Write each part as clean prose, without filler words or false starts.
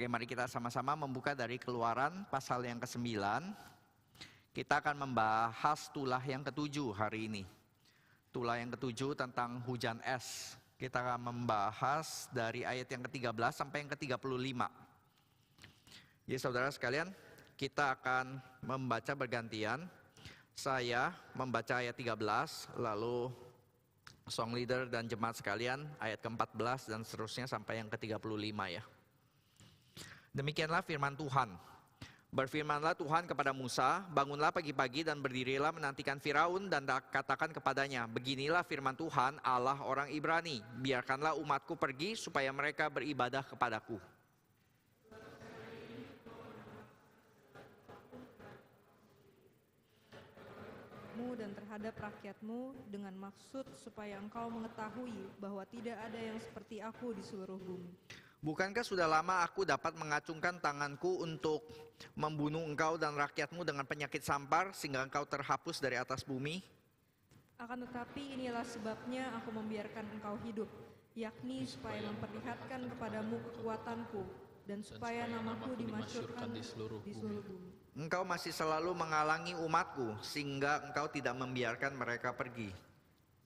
Oke, mari kita sama-sama membuka dari Keluaran pasal yang ke-9. Kita akan membahas tulah yang ke-7 hari ini. Tulah yang ke-7 tentang hujan es. Kita akan membahas dari ayat yang ke-13 sampai yang ke-35. Jadi saudara sekalian, kita akan membaca bergantian. Saya membaca ayat 13, lalu song leader dan jemaat sekalian ayat ke-14 dan seterusnya sampai yang ke-35 ya. Demikianlah firman Tuhan. Berfirmanlah Tuhan kepada Musa, bangunlah pagi-pagi dan berdirilah menantikan Firaun dan katakan kepadanya, beginilah firman Tuhan Allah orang Ibrani, biarkanlah umatku pergi supaya mereka beribadah kepadaku. Dan terhadap rakyatmu dengan maksud supaya engkau mengetahui bahwa tidak ada yang seperti aku di seluruh bumi. Bukankah sudah lama aku dapat mengacungkan tanganku untuk membunuh engkau dan rakyatmu dengan penyakit sampar sehingga engkau terhapus dari atas bumi? Akan tetapi inilah sebabnya aku membiarkan engkau hidup, yakni supaya memperlihatkan kepadamu kekuatanku dan supaya namaku dimasyhurkan di seluruh bumi. Engkau masih selalu menghalangi umatku sehingga engkau tidak membiarkan mereka pergi.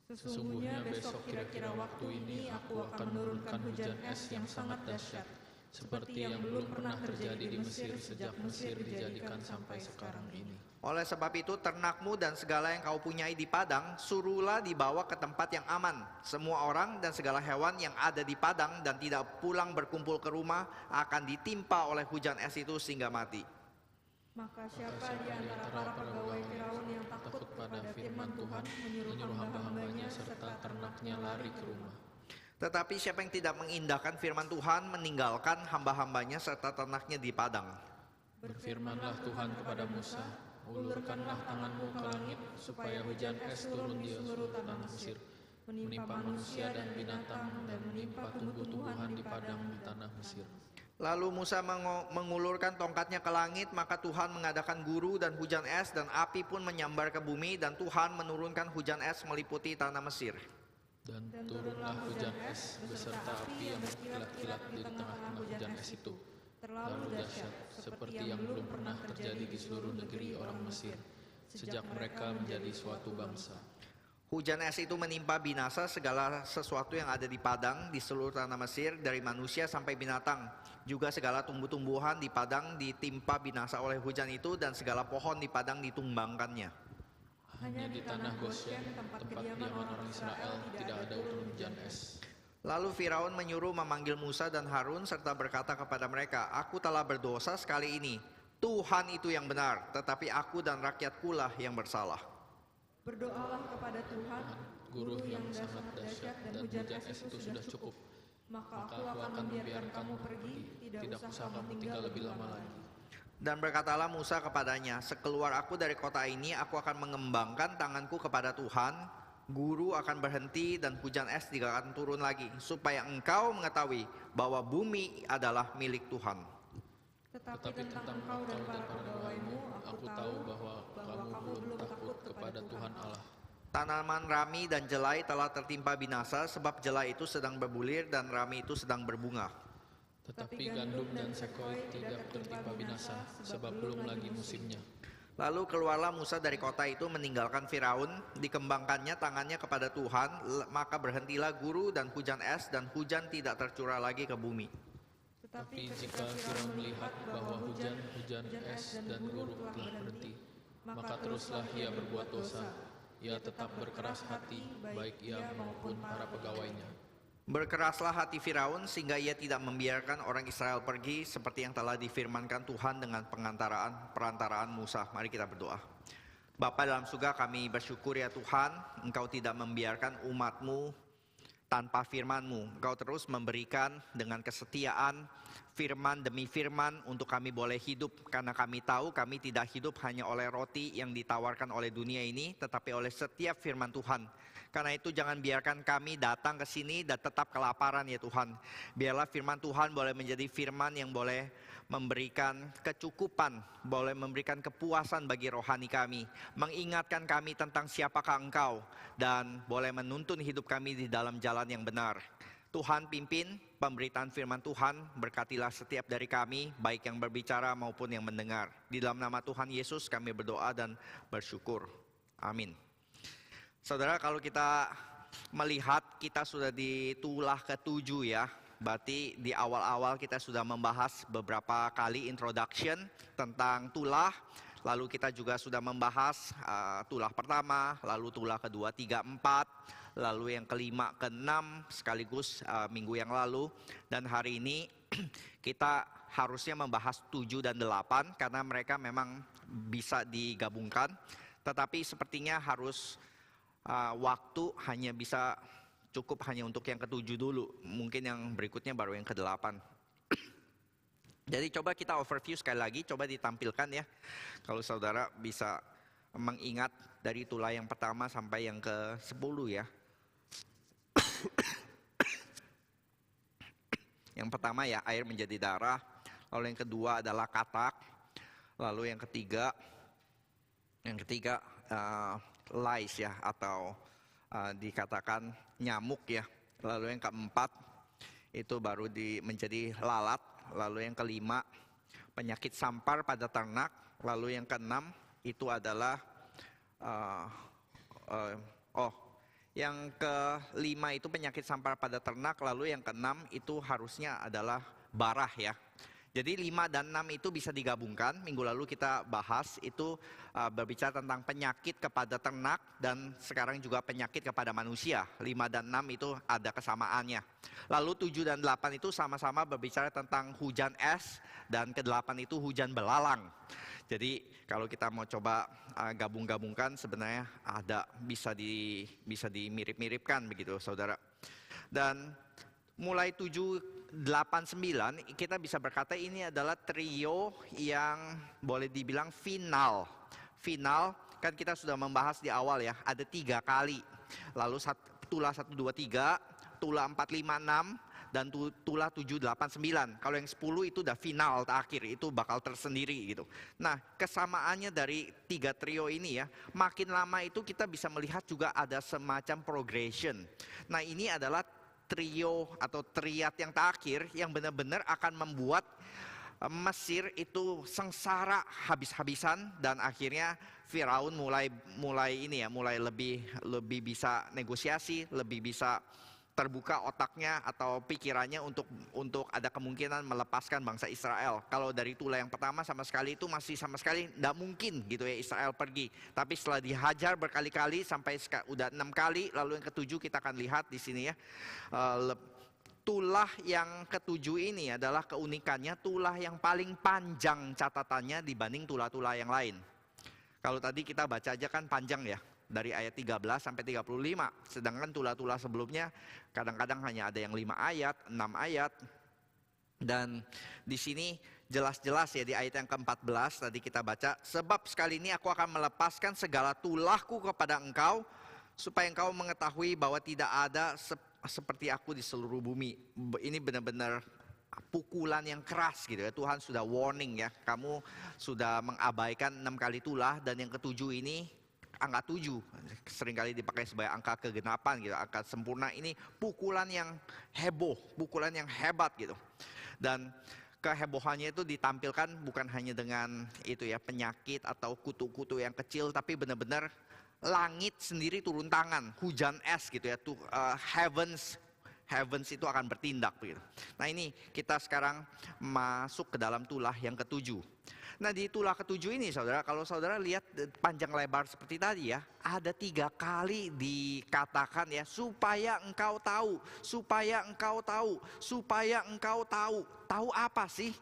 Sesungguhnya besok kira-kira waktu ini aku akan menurunkan hujan es yang sangat dahsyat, seperti yang belum pernah terjadi di Mesir sejak Mesir dijadikan sampai sekarang ini. Oleh sebab itu ternakmu dan segala yang kau punyai di padang, suruhlah dibawa ke tempat yang aman. Semua orang dan segala hewan yang ada di padang dan tidak pulang berkumpul ke rumah akan ditimpa oleh hujan es itu sehingga mati. Maka siapa di antara para pegawai Firaun yang takut pada firman Tuhan menyuruh hamba-hambanya serta ternaknya lari ke rumah. Tetapi siapa yang tidak mengindahkan firman Tuhan meninggalkan hamba-hambanya serta ternaknya di padang. Berfirmanlah Tuhan kepada Musa, ulurkanlah tanganmu ke langit supaya hujan es turun di seluruh tanah Mesir, menimpa manusia dan binatang dan menimpa tumbuh-tumbuhan di padang di tanah Mesir. Lalu Musa mengulurkan tongkatnya ke langit, maka Tuhan mengadakan guru dan hujan es dan api pun menyambar ke bumi dan Tuhan menurunkan hujan es meliputi tanah Mesir. Dan turunlah hujan es beserta api yang berkilat-kilat di tengah-tengah hujan es itu. Terlalu dahsyat, seperti yang belum pernah terjadi di seluruh negeri orang Mesir, sejak mereka menjadi suatu bangsa. Hujan es itu menimpa binasa segala sesuatu yang ada di padang di seluruh tanah Mesir, dari manusia sampai binatang. Juga segala tumbuh-tumbuhan di padang ditimpa binasa oleh hujan itu dan segala pohon di padang ditumbangkannya. Hanya di tanah Goshen, tempat kediaman orang Israel, tidak ada hujan es. Lalu Firaun menyuruh memanggil Musa dan Harun serta berkata kepada mereka, aku telah berdosa sekali ini. Tuhan itu yang benar, tetapi aku dan rakyatku lah yang bersalah. Berdoalah kepada Tuhan, guru yang sangat dahsyat dan hujan es itu sudah cukup. Maka aku akan membiarkan kamu pergi, tidak usah kamu tinggal lebih lama lagi. Dan berkatalah Musa kepadanya, sekeluar aku dari kota ini, aku akan mengembangkan tanganku kepada Tuhan, guru akan berhenti dan hujan es tidak akan turun lagi, supaya engkau mengetahui bahwa bumi adalah milik Tuhan. Tetapi tentang engkau dan para pegawaimu, aku tahu bahwa kamu belum takut kepada Tuhan Allah. Tanaman rami dan jelai telah tertimpa binasa, sebab jelai itu sedang berbulir dan rami itu sedang berbunga. Tetapi gandum dan sekoi tidak tertimpa binasa, sebab belum lagi musimnya. Lalu keluarlah Musa dari kota itu meninggalkan Firaun, dikembangkannya tangannya kepada Tuhan, maka berhentilah guru dan hujan es dan hujan tidak tercurah lagi ke bumi. Tetapi jika Firaun melihat bahwa hujan es dan guru telah berhenti, maka teruslah ia berbuat dosa. Ia tetap berkeras hati, baik ia maupun para pegawainya. Berkeraslah hati Firaun sehingga ia tidak membiarkan orang Israel pergi seperti yang telah difirmankan Tuhan dengan perantaraan Musa. Mari kita berdoa. Bapa dalam surga, kami bersyukur ya Tuhan, Engkau tidak membiarkan umat-Mu tanpa firman-Mu. Engkau terus memberikan dengan kesetiaan firman demi firman untuk kami boleh hidup. Karena kami tahu kami tidak hidup hanya oleh roti yang ditawarkan oleh dunia ini, tetapi oleh setiap firman Tuhan. Karena itu jangan biarkan kami datang ke sini dan tetap kelaparan ya Tuhan. Biarlah firman Tuhan boleh menjadi firman yang boleh memberikan kecukupan, boleh memberikan kepuasan bagi rohani kami. Mengingatkan kami tentang siapakah Engkau dan boleh menuntun hidup kami di dalam jalan yang benar. Tuhan pimpin pemberitaan firman Tuhan, berkatilah setiap dari kami, baik yang berbicara maupun yang mendengar. Di dalam nama Tuhan Yesus kami berdoa dan bersyukur. Amin. Saudara, kalau kita melihat kita sudah di tulah ke-7 ya. Berarti di awal-awal kita sudah membahas beberapa kali introduction tentang tulah. Lalu kita juga sudah membahas tulah pertama, lalu tulah kedua, 3, 4, lalu yang kelima, ke-6 sekaligus minggu yang lalu. Dan hari ini kita harusnya membahas 7 dan 8 karena mereka memang bisa digabungkan. Tetapi sepertinya harus waktu hanya bisa cukup hanya untuk yang ke-7 dulu. Mungkin yang berikutnya baru yang ke-8. Jadi coba kita overview sekali lagi, coba ditampilkan ya. Kalau saudara bisa mengingat dari tulah yang pertama sampai yang ke-10 ya. Yang pertama ya air menjadi darah, lalu yang kedua adalah katak, lalu yang ketiga lice ya atau dikatakan nyamuk ya. Lalu yang keempat itu baru menjadi lalat. Lalu yang kelima penyakit sampar pada ternak. Lalu yang keenam itu adalah yang kelima itu penyakit sampar pada ternak. Lalu yang keenam itu harusnya adalah barah ya. Jadi 5 dan 6 itu bisa digabungkan. Minggu lalu kita bahas itu berbicara tentang penyakit kepada ternak dan sekarang juga penyakit kepada manusia. 5 dan 6 itu ada kesamaannya. Lalu 7 dan 8 itu sama-sama berbicara tentang hujan es dan ke-8 itu hujan belalang. Jadi kalau kita mau coba gabung-gabungkan sebenarnya ada bisa dimirip-miripkan begitu saudara. Dan mulai 7, 8, 9 kita bisa berkata ini adalah trio yang boleh dibilang final. Final kan kita sudah membahas di awal ya, ada 3 kali. Lalu tulah 1, 2, 3, tulah 4, 5, 6 dan tulah 7, 8, 9. Kalau yang 10 itu udah final terakhir, itu bakal tersendiri gitu. Nah kesamaannya dari 3 trio ini ya, makin lama itu kita bisa melihat juga ada semacam progression. Nah ini adalah trio atau triad yang terakhir yang benar-benar akan membuat Mesir itu sengsara habis-habisan dan akhirnya Firaun mulai lebih bisa negosiasi, lebih bisa terbuka otaknya atau pikirannya untuk ada kemungkinan melepaskan bangsa Israel. Kalau dari tulah yang pertama sama sekali itu masih sama sekali tidak mungkin gitu ya Israel pergi. Tapi setelah dihajar berkali-kali sampai udah 6 kali, lalu yang ke-7 kita akan lihat di sini ya. Tulah yang ke-7 ini adalah keunikannya tulah yang paling panjang catatannya dibanding tulah-tulah yang lain. Kalau tadi kita baca aja kan panjang ya. Dari ayat 13 sampai 35. Sedangkan tulah-tulah sebelumnya kadang-kadang hanya ada yang 5 ayat, 6 ayat. Dan di sini jelas-jelas ya di ayat yang ke-14 tadi kita baca. Sebab sekali ini aku akan melepaskan segala tulahku kepada engkau, supaya engkau mengetahui bahwa tidak ada seperti aku di seluruh bumi. Ini benar-benar pukulan yang keras gitu ya. Tuhan sudah warning ya. Kamu sudah mengabaikan 6 kali tulah dan yang ke-7 ini angka 7 seringkali dipakai sebagai angka kegenapan gitu, angka sempurna. Ini pukulan yang heboh, pukulan yang hebat gitu. Dan kehebohannya itu ditampilkan bukan hanya dengan itu ya penyakit atau kutu-kutu yang kecil, tapi benar-benar langit sendiri turun tangan, hujan es gitu ya. Heavens itu akan bertindak begitu. Nah ini kita sekarang masuk ke dalam tulah yang ke-7. Nah di tulah ke-7 ini saudara, kalau saudara lihat panjang lebar seperti tadi ya, ada 3 kali dikatakan ya, supaya engkau tahu, supaya engkau tahu, supaya engkau tahu. Tahu apa sih?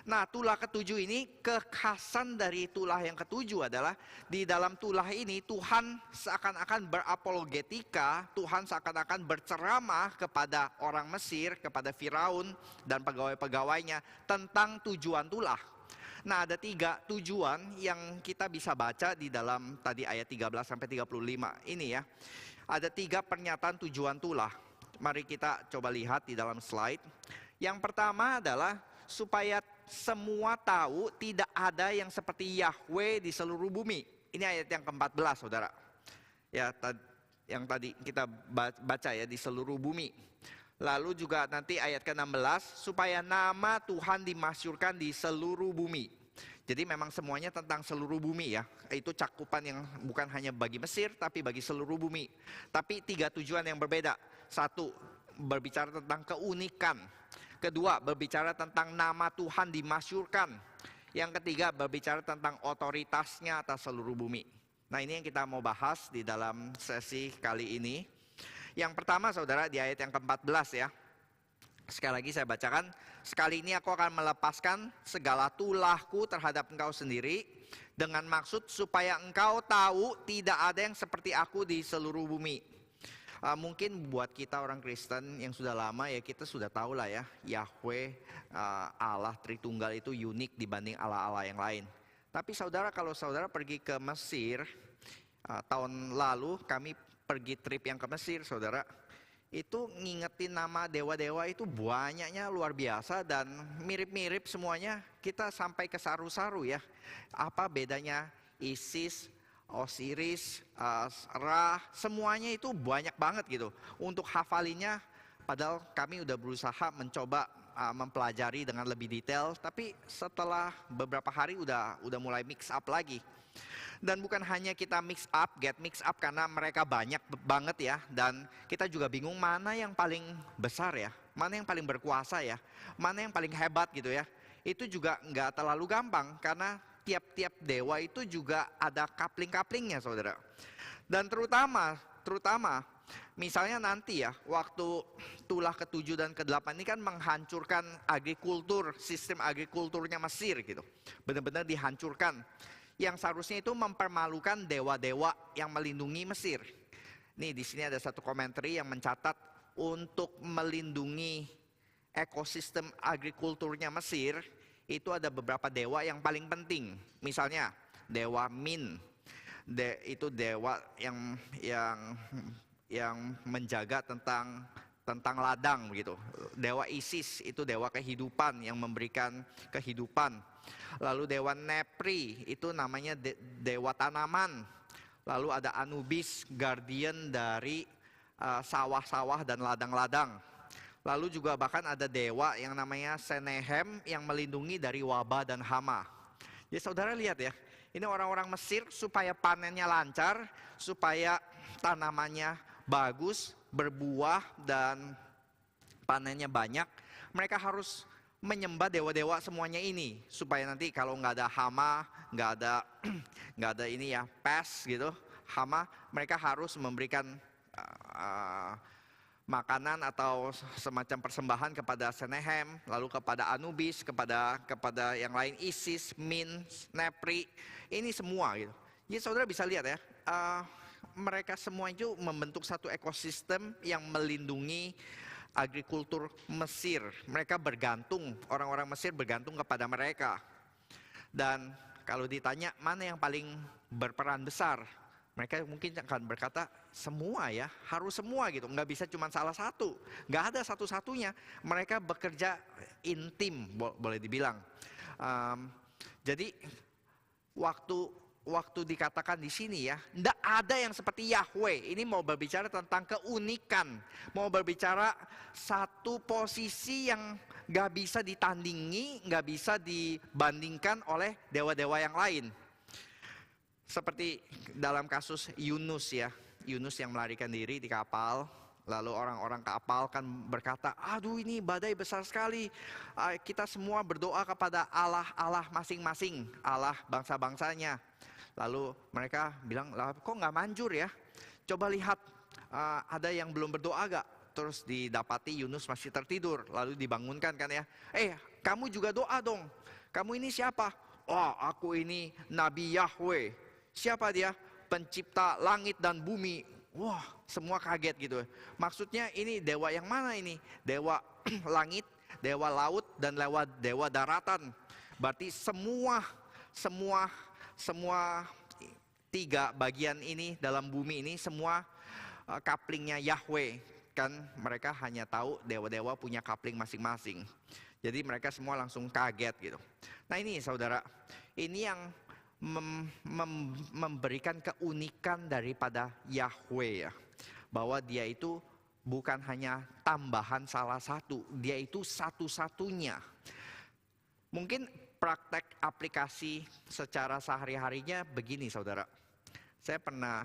Nah tulah ke-7 ini, kekhasan dari tulah yang ke-7 adalah di dalam tulah ini Tuhan seakan-akan berapologetika, Tuhan seakan-akan berceramah kepada orang Mesir, kepada Firaun dan pegawai-pegawainya tentang tujuan tulah. Nah ada 3 tujuan yang kita bisa baca di dalam tadi ayat 13 sampai 35 ini ya. Ada 3 pernyataan tujuan tulah. Mari kita coba lihat di dalam slide. Yang pertama adalah supaya semua tahu tidak ada yang seperti Yahweh di seluruh bumi. Ini ayat yang ke-14 saudara. Ya yang tadi kita baca ya, di seluruh bumi. Lalu juga nanti ayat ke-16, supaya nama Tuhan dimasyhurkan di seluruh bumi. Jadi memang semuanya tentang seluruh bumi ya. Itu cakupan yang bukan hanya bagi Mesir, tapi bagi seluruh bumi. Tapi 3 tujuan yang berbeda. 1, berbicara tentang keunikan. Kedua, berbicara tentang nama Tuhan dimasyhurkan. Yang ketiga, berbicara tentang otoritasnya atas seluruh bumi. Nah, ini yang kita mau bahas di dalam sesi kali ini. Yang pertama saudara di ayat yang ke-14 ya. Sekali lagi saya bacakan. Sekali ini aku akan melepaskan segala tulahku terhadap engkau sendiri. Dengan maksud supaya engkau tahu tidak ada yang seperti aku di seluruh bumi. Mungkin buat kita orang Kristen yang sudah lama ya kita sudah tahu lah ya. Yahweh Allah Tritunggal itu unik dibanding Allah-Allah yang lain. Tapi saudara kalau saudara pergi ke Mesir. Tahun lalu kami pergi trip yang ke Mesir, saudara, itu ngingetin nama dewa-dewa itu banyaknya luar biasa dan mirip-mirip semuanya. Kita sampai ke saru-saru ya. Apa bedanya Isis, Osiris, Ra, semuanya itu banyak banget gitu. Untuk hafalinnya, padahal kami udah berusaha mencoba mempelajari dengan lebih detail, tapi setelah beberapa hari udah mulai mix up lagi. Dan bukan hanya kita get mix up karena mereka banyak banget ya. Dan kita juga bingung mana yang paling besar ya. Mana yang paling berkuasa ya. Mana yang paling hebat gitu ya. Itu juga nggak terlalu gampang karena tiap-tiap dewa itu juga ada kapling-kaplingnya saudara. Dan terutama misalnya nanti ya waktu tulah ke-7 dan ke-8 ini kan menghancurkan agrikultur, sistem agrikulturnya Mesir gitu. Benar-benar dihancurkan. Yang seharusnya itu mempermalukan dewa-dewa yang melindungi Mesir. Nih di sini ada satu komentar yang mencatat untuk melindungi ekosistem agrikulturnya Mesir itu ada beberapa dewa yang paling penting. Misalnya dewa Min, itu dewa yang menjaga tentang ladang begitu. Dewa Isis itu dewa kehidupan yang memberikan kehidupan. Lalu dewa Nepri itu namanya dewa tanaman. Lalu ada Anubis, guardian dari sawah-sawah dan ladang-ladang. Lalu juga bahkan ada dewa yang namanya Senehem yang melindungi dari wabah dan hama. Ya saudara lihat ya, ini orang-orang Mesir supaya panennya lancar, supaya tanamannya bagus, berbuah dan panennya banyak, mereka harus menyembah dewa-dewa semuanya ini supaya nanti kalau nggak ada hama, nggak ada ini ya pest gitu, hama, mereka harus memberikan makanan atau semacam persembahan kepada Senehem, lalu kepada Anubis, kepada yang lain Isis, Min, Nepri, ini semua gitu. Jadi saudara bisa lihat ya, mereka semua itu membentuk satu ekosistem yang melindungi agrikultur Mesir. Mereka bergantung, orang-orang Mesir bergantung kepada mereka. Dan kalau ditanya mana yang paling berperan besar, mereka mungkin akan berkata semua ya, harus semua gitu. Nggak bisa cuma salah satu, nggak ada satu-satunya. Mereka bekerja intim, boleh dibilang. Jadi waktu dikatakan di sini ya, tidak ada yang seperti Yahweh. Ini mau berbicara tentang keunikan, mau berbicara satu posisi yang gak bisa ditandingi, gak bisa dibandingkan oleh dewa-dewa yang lain. Seperti dalam kasus Yunus ya, Yunus yang melarikan diri di kapal. Lalu orang-orang kapal kan berkata, aduh ini badai besar sekali. Kita semua berdoa kepada Allah masing-masing, Allah bangsa-bangsanya. Lalu mereka bilang, lah kok nggak manjur ya? Coba lihat, ada yang belum berdoa gak? Terus didapati Yunus masih tertidur. Lalu dibangunkan kan ya. Kamu juga doa dong. Kamu ini siapa? Oh, aku ini Nabi Yahweh. Siapa dia? Pencipta langit dan bumi. Wah, semua kaget gitu. Maksudnya ini dewa yang mana ini? Dewa langit, dewa laut, dan dewa daratan. Berarti semua tiga bagian ini dalam bumi ini semua kaplingnya Yahweh. Kan mereka hanya tahu dewa-dewa punya kapling masing-masing. Jadi mereka semua langsung kaget gitu. Nah ini saudara, ini yang memberikan keunikan daripada Yahweh ya. Bahwa dia itu bukan hanya tambahan salah satu, dia itu satu-satunya. Mungkin praktek aplikasi secara sehari-harinya begini saudara. Saya pernah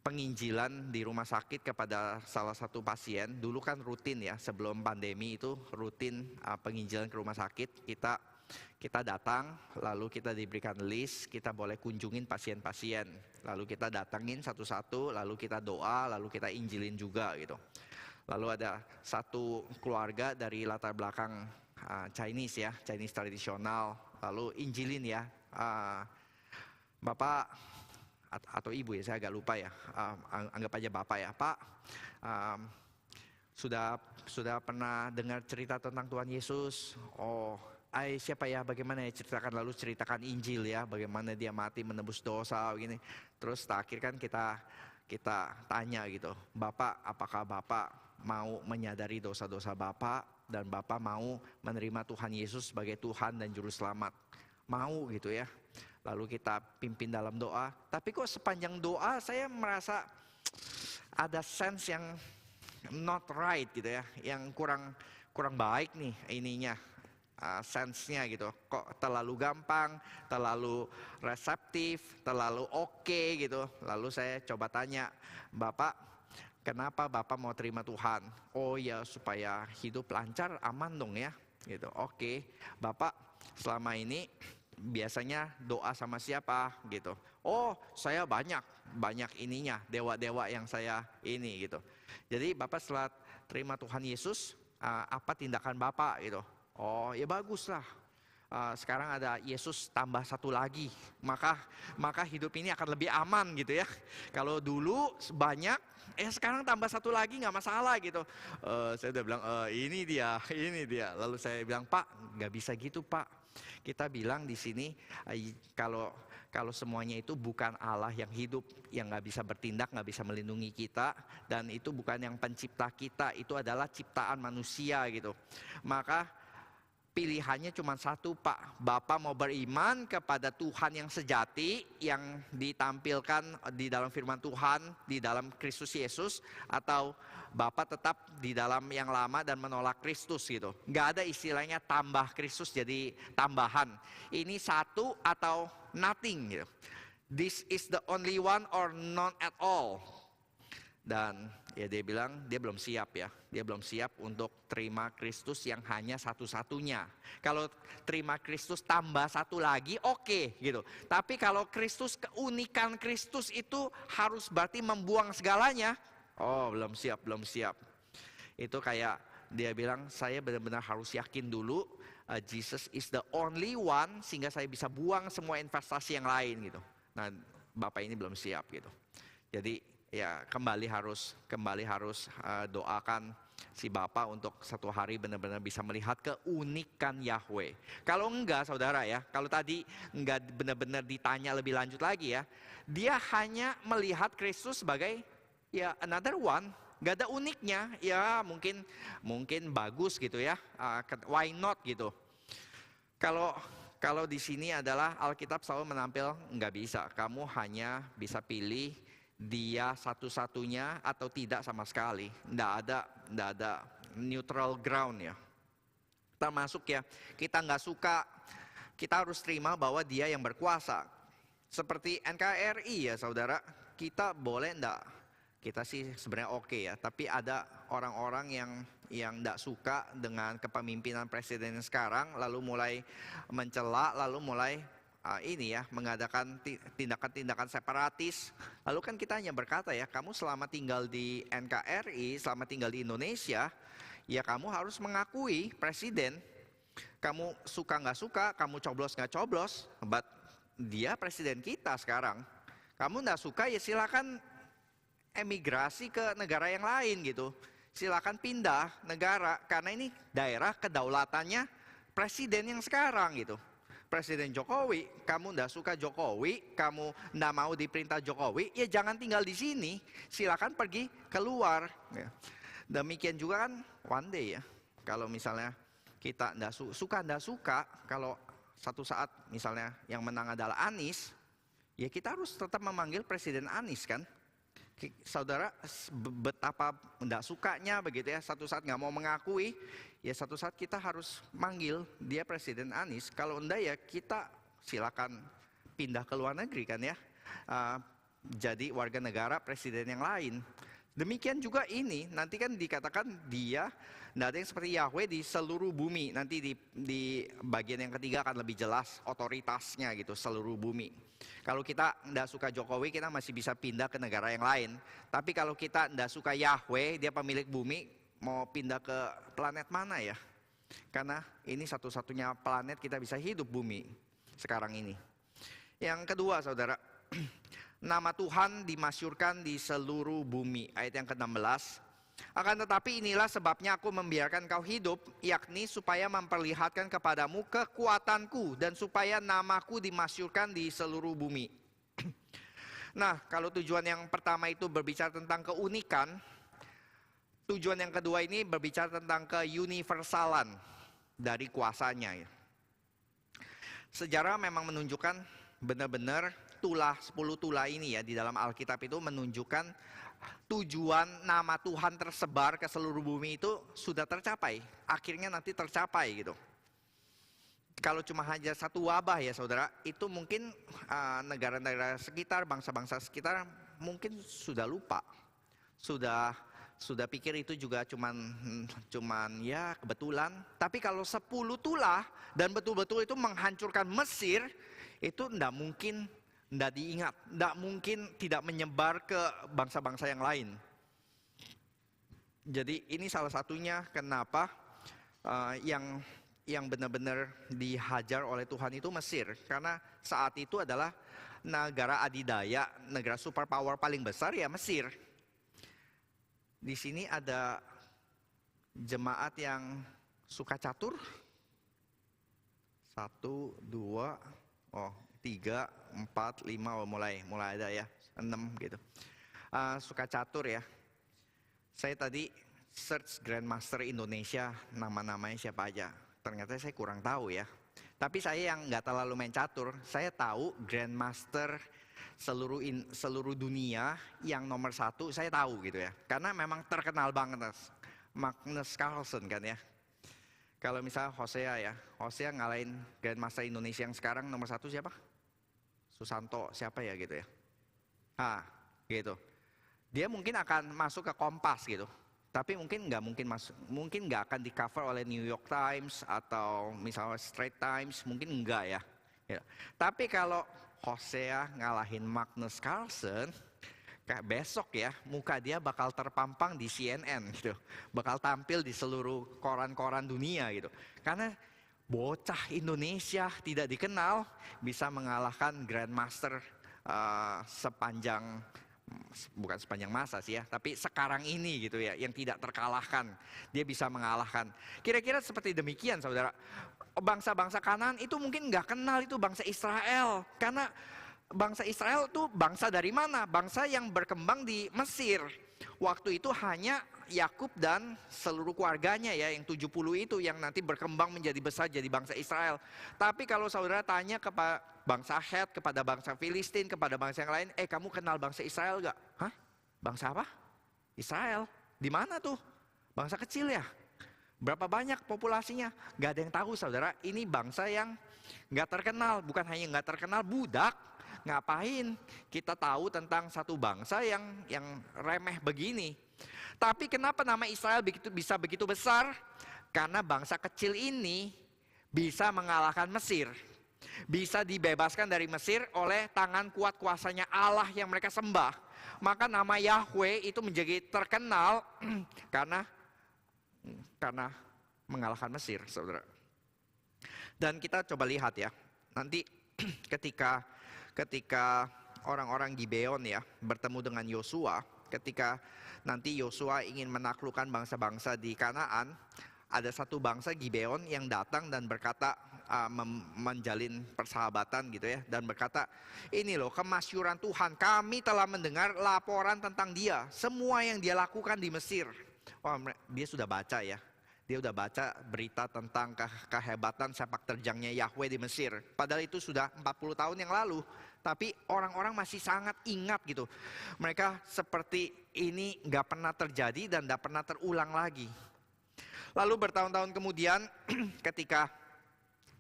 penginjilan di rumah sakit kepada salah satu pasien. Dulu kan rutin ya, sebelum pandemi itu rutin penginjilan ke rumah sakit. Kita datang, lalu kita diberikan list, kita boleh kunjungin pasien-pasien. Lalu kita datangin satu-satu, lalu kita doa, lalu kita injilin juga gitu. Lalu ada satu keluarga dari latar belakang Chinese ya, Chinese tradisional. Lalu injilin ya, Bapak atau Ibu ya, saya agak lupa ya, anggap aja Bapak ya, Pak, sudah pernah dengar cerita tentang Tuhan Yesus? Oh, siapa ya, bagaimana ya, ceritakan, lalu ceritakan Injil ya, bagaimana dia mati menebus dosa begini. Terus terakhir kan kita tanya gitu, Bapak, apakah Bapak mau menyadari dosa-dosa Bapak dan Bapak mau menerima Tuhan Yesus sebagai Tuhan dan Juru Selamat? Mau gitu ya. Lalu kita pimpin dalam doa. Tapi kok sepanjang doa saya merasa ada sense yang not right gitu ya, yang kurang baik nih ininya, sense-nya gitu. Kok terlalu gampang, terlalu reseptif, terlalu oke gitu. Lalu saya coba tanya, Bapak, kenapa Bapak mau terima Tuhan? Oh ya, supaya hidup lancar, aman dong ya gitu. Oke, Bapak selama ini biasanya doa sama siapa gitu? Oh, saya banyak ininya, dewa-dewa yang saya ini gitu. Jadi Bapak setelah terima Tuhan Yesus, apa tindakan Bapak gitu? Oh ya bagus lah, sekarang ada Yesus tambah satu lagi, maka hidup ini akan lebih aman gitu ya. Kalau dulu banyak, sekarang tambah satu lagi nggak masalah gitu. Saya udah bilang ini dia. Lalu saya bilang, Pak, nggak bisa gitu Pak. Kita bilang di sini kalau semuanya itu bukan Allah yang hidup, yang nggak bisa bertindak, nggak bisa melindungi kita, dan itu bukan yang pencipta kita, itu adalah ciptaan manusia gitu. Maka pilihannya cuma satu Pak, Bapak mau beriman kepada Tuhan yang sejati, yang ditampilkan di dalam firman Tuhan, di dalam Kristus Yesus, atau Bapak tetap di dalam yang lama dan menolak Kristus gitu. Nggak ada istilahnya tambah Kristus jadi tambahan. Ini satu atau nothing gitu. This is the only one or none at all. Dan ya dia bilang dia belum siap ya. Dia belum siap untuk terima Kristus yang hanya satu-satunya. Kalau terima Kristus tambah satu lagi oke gitu. Tapi kalau Kristus, keunikan Kristus itu harus berarti membuang segalanya. Oh belum siap. Itu kayak dia bilang, saya benar-benar harus yakin dulu Jesus is the only one, sehingga saya bisa buang semua investasi yang lain gitu. Nah Bapak ini belum siap gitu. Jadi ya kembali harus doakan si Bapak untuk satu hari benar-benar bisa melihat keunikan Yahweh. Kalau enggak saudara ya, kalau tadi enggak benar-benar ditanya lebih lanjut lagi ya, dia hanya melihat Kristus sebagai ya another one, nggak ada uniknya. Ya mungkin bagus gitu ya, why not gitu. Kalau di sini adalah Alkitab selalu menampil nggak bisa, kamu hanya bisa pilih dia satu-satunya atau tidak sama sekali. Nggak ada neutral ground ya. Termasuk ya, kita nggak suka, kita harus terima bahwa dia yang berkuasa. Seperti NKRI ya saudara, kita boleh enggak? Kita sih sebenarnya oke ya, tapi ada orang-orang yang enggak suka dengan kepemimpinan presiden sekarang, lalu mulai mencela, lalu mulai mengadakan tindakan-tindakan separatis. Lalu kan kita hanya berkata ya, kamu selama tinggal di NKRI, selama tinggal di Indonesia, ya kamu harus mengakui presiden. Kamu suka nggak suka, kamu coblos nggak coblos, but dia presiden kita sekarang. Kamu nggak suka ya silakan emigrasi ke negara yang lain gitu. Silakan pindah negara, karena ini daerah kedaulatannya presiden yang sekarang gitu. Presiden Jokowi, kamu nggak suka Jokowi, kamu nggak mau diperintah Jokowi, ya jangan tinggal di sini, silakan pergi keluar. Ya. Demikian juga kan one day ya, kalau misalnya kita nggak suka, kalau satu saat misalnya yang menang adalah Anies, ya kita harus tetap memanggil Presiden Anies kan. Saudara, betapa tidak sukanya begitu ya, satu saat nggak mau mengakui, ya satu saat kita harus manggil dia Presiden Anies. Kalau enggak ya kita silakan pindah ke luar negeri kan ya, jadi warga negara presiden yang lain. Demikian juga ini, nanti kan dikatakan dia tidak ada yang seperti Yahweh di seluruh bumi. Nanti di bagian yang ketiga akan lebih jelas otoritasnya gitu, seluruh bumi. Kalau kita tidak suka Jokowi, kita masih bisa pindah ke negara yang lain. Tapi kalau kita tidak suka Yahweh, dia pemilik bumi, mau pindah ke planet mana ya? Karena ini satu-satunya planet kita bisa hidup, bumi sekarang ini. Yang kedua saudara, nama Tuhan dimasyurkan di seluruh bumi. Ayat yang ke-16. Akan tetapi inilah sebabnya aku membiarkan kau hidup, yakni supaya memperlihatkan kepadamu kekuatanku dan supaya namaku dimasyurkan di seluruh bumi. Nah, kalau tujuan yang pertama itu berbicara tentang keunikan, tujuan yang kedua ini berbicara tentang keuniversalan dari kuasanya. Sejarah memang menunjukkan benar-benar 10 tulah ini ya di dalam Alkitab itu menunjukkan tujuan nama Tuhan tersebar ke seluruh bumi itu sudah tercapai. Akhirnya nanti tercapai gitu. Kalau cuma hanya satu wabah ya saudara, itu mungkin negara-negara sekitar, bangsa-bangsa sekitar mungkin sudah lupa. Sudah pikir itu juga cuman ya kebetulan. Tapi kalau 10 tulah dan betul-betul itu menghancurkan Mesir, itu tidak mungkin tidak diingat, tidak mungkin tidak menyebar ke bangsa-bangsa yang lain. Jadi ini salah satunya kenapa yang benar-benar dihajar oleh Tuhan itu Mesir. Karena saat itu adalah negara adidaya, negara superpower paling besar ya Mesir. Di sini ada jemaat yang suka catur. 1, 2, 3, 4, 5, mulai ada ya, 6 gitu. Suka catur ya. Saya tadi search Grandmaster Indonesia, nama-namanya siapa aja. Ternyata saya kurang tahu ya. Tapi saya yang nggak terlalu main catur, saya tahu Grandmaster seluruh dunia yang nomor 1 saya tahu gitu ya. Karena memang terkenal banget, Magnus Carlsen kan ya. Kalau misalnya Hosea ngalahin Grandmaster Indonesia yang sekarang nomor 1 siapa? Susanto siapa ya gitu ya. Gitu. Dia mungkin akan masuk ke Kompas gitu. Tapi mungkin nggak akan di cover oleh New York Times atau misalnya Straits Times, mungkin enggak ya. Tapi kalau Hosea ngalahin Magnus Carlsen, kayak besok ya, muka dia bakal terpampang di CNN gitu. Bakal tampil di seluruh koran-koran dunia gitu. Karena bocah Indonesia tidak dikenal bisa mengalahkan Grandmaster bukan sepanjang masa sih ya, tapi sekarang ini gitu ya, yang tidak terkalahkan. Dia bisa mengalahkan. Kira-kira seperti demikian saudara. Bangsa-bangsa Kanaan itu mungkin nggak kenal itu bangsa Israel. Karena bangsa Israel itu bangsa dari mana? Bangsa yang berkembang di Mesir. Waktu itu hanya Yakub dan seluruh keluarganya ya, yang 70 itu yang nanti berkembang menjadi besar jadi bangsa Israel. Tapi kalau saudara tanya kepada bangsa Het, kepada bangsa Filistin, kepada bangsa yang lain, kamu kenal bangsa Israel gak? Hah? Bangsa apa? Israel. Di mana tuh? Bangsa kecil ya? Berapa banyak populasinya? Gak ada yang tahu saudara. Ini bangsa yang gak terkenal. Bukan hanya gak terkenal, budak. Ngapain kita tahu tentang satu bangsa yang remeh begini? Tapi kenapa nama Israel bisa begitu besar? Karena bangsa kecil ini bisa mengalahkan Mesir. Bisa dibebaskan dari Mesir oleh tangan kuat kuasanya Allah yang mereka sembah. Maka nama Yahweh itu menjadi terkenal karena mengalahkan Mesir, saudara. Dan kita coba lihat ya, nanti ketika orang-orang Gibeon ya bertemu dengan Yosua, ketika nanti Yosua ingin menaklukkan bangsa-bangsa di Kanaan, ada satu bangsa Gibeon yang datang dan berkata, menjalin persahabatan gitu ya, dan berkata, ini loh kemasyuran Tuhan, kami telah mendengar laporan tentang dia, semua yang dia lakukan di Mesir. Wah, dia sudah baca ya, Dia udah baca berita tentang kehebatan sepak terjangnya Yahweh di Mesir. Padahal itu sudah 40 tahun yang lalu. Tapi orang-orang masih sangat ingat gitu. Mereka seperti ini gak pernah terjadi dan gak pernah terulang lagi. Lalu bertahun-tahun kemudian ketika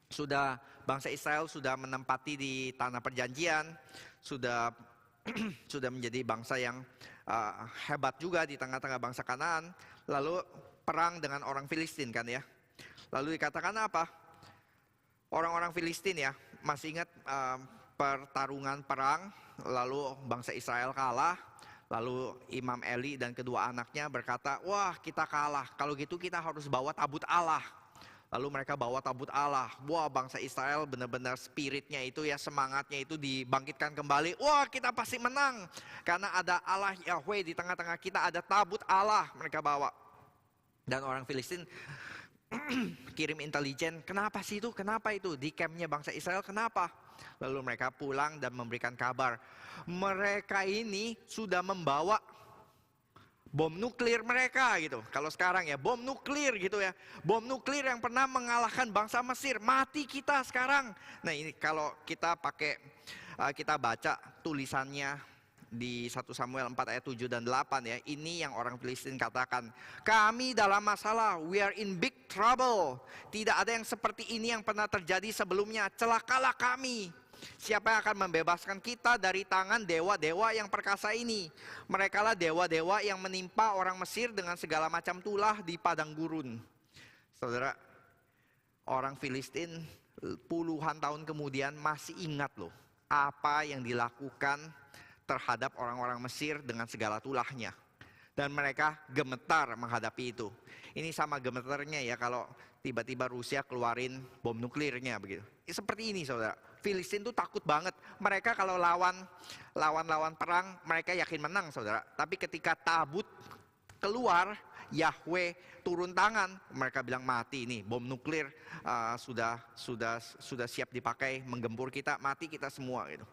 sudah bangsa Israel sudah menempati di tanah perjanjian, sudah menjadi bangsa yang hebat juga di tengah-tengah bangsa Kanaan. Lalu perang dengan orang Filistin kan ya. Lalu dikatakan apa? Orang-orang Filistin ya, masih ingat pertarungan perang, lalu bangsa Israel kalah. Lalu Imam Eli dan kedua anaknya berkata, wah kita kalah, kalau gitu kita harus bawa tabut Allah. Lalu mereka bawa tabut Allah. Wah, bangsa Israel benar-benar spiritnya itu ya, semangatnya itu dibangkitkan kembali. Wah, kita pasti menang. Karena ada Allah Yahweh di tengah-tengah kita, ada tabut Allah mereka bawa. Dan orang Filistin kirim intelijen, kenapa sih itu? Kenapa itu? Di campnya bangsa Israel, kenapa? Lalu mereka pulang dan memberikan kabar. Mereka ini sudah membawa bom nuklir mereka gitu. Kalau sekarang ya bom nuklir gitu ya. Bom nuklir yang pernah mengalahkan bangsa Mesir. Mati kita sekarang. Nah ini kalau kita kita baca tulisannya di 1 Samuel 4 ayat 7 dan 8 ya. Ini yang orang Filistin katakan. Kami dalam masalah. We are in big trouble. Tidak ada yang seperti ini yang pernah terjadi sebelumnya. Celakalah kami. Siapa yang akan membebaskan kita dari tangan dewa-dewa yang perkasa ini? Merekalah dewa-dewa yang menimpa orang Mesir dengan segala macam tulah di padang gurun. Saudara, orang Filistin puluhan tahun kemudian masih ingat loh apa yang dilakukan terhadap orang-orang Mesir dengan segala tulahnya. Dan mereka gemetar menghadapi itu. Ini sama gemetarnya ya kalau tiba-tiba Rusia keluarin bom nuklirnya begitu. Seperti ini saudara. Filistin tuh takut banget. Mereka kalau lawan perang, mereka yakin menang saudara. Tapi ketika tabut keluar, Yahweh turun tangan, mereka bilang mati ini. Bom nuklir sudah siap dipakai menggempur kita, mati kita semua gitu.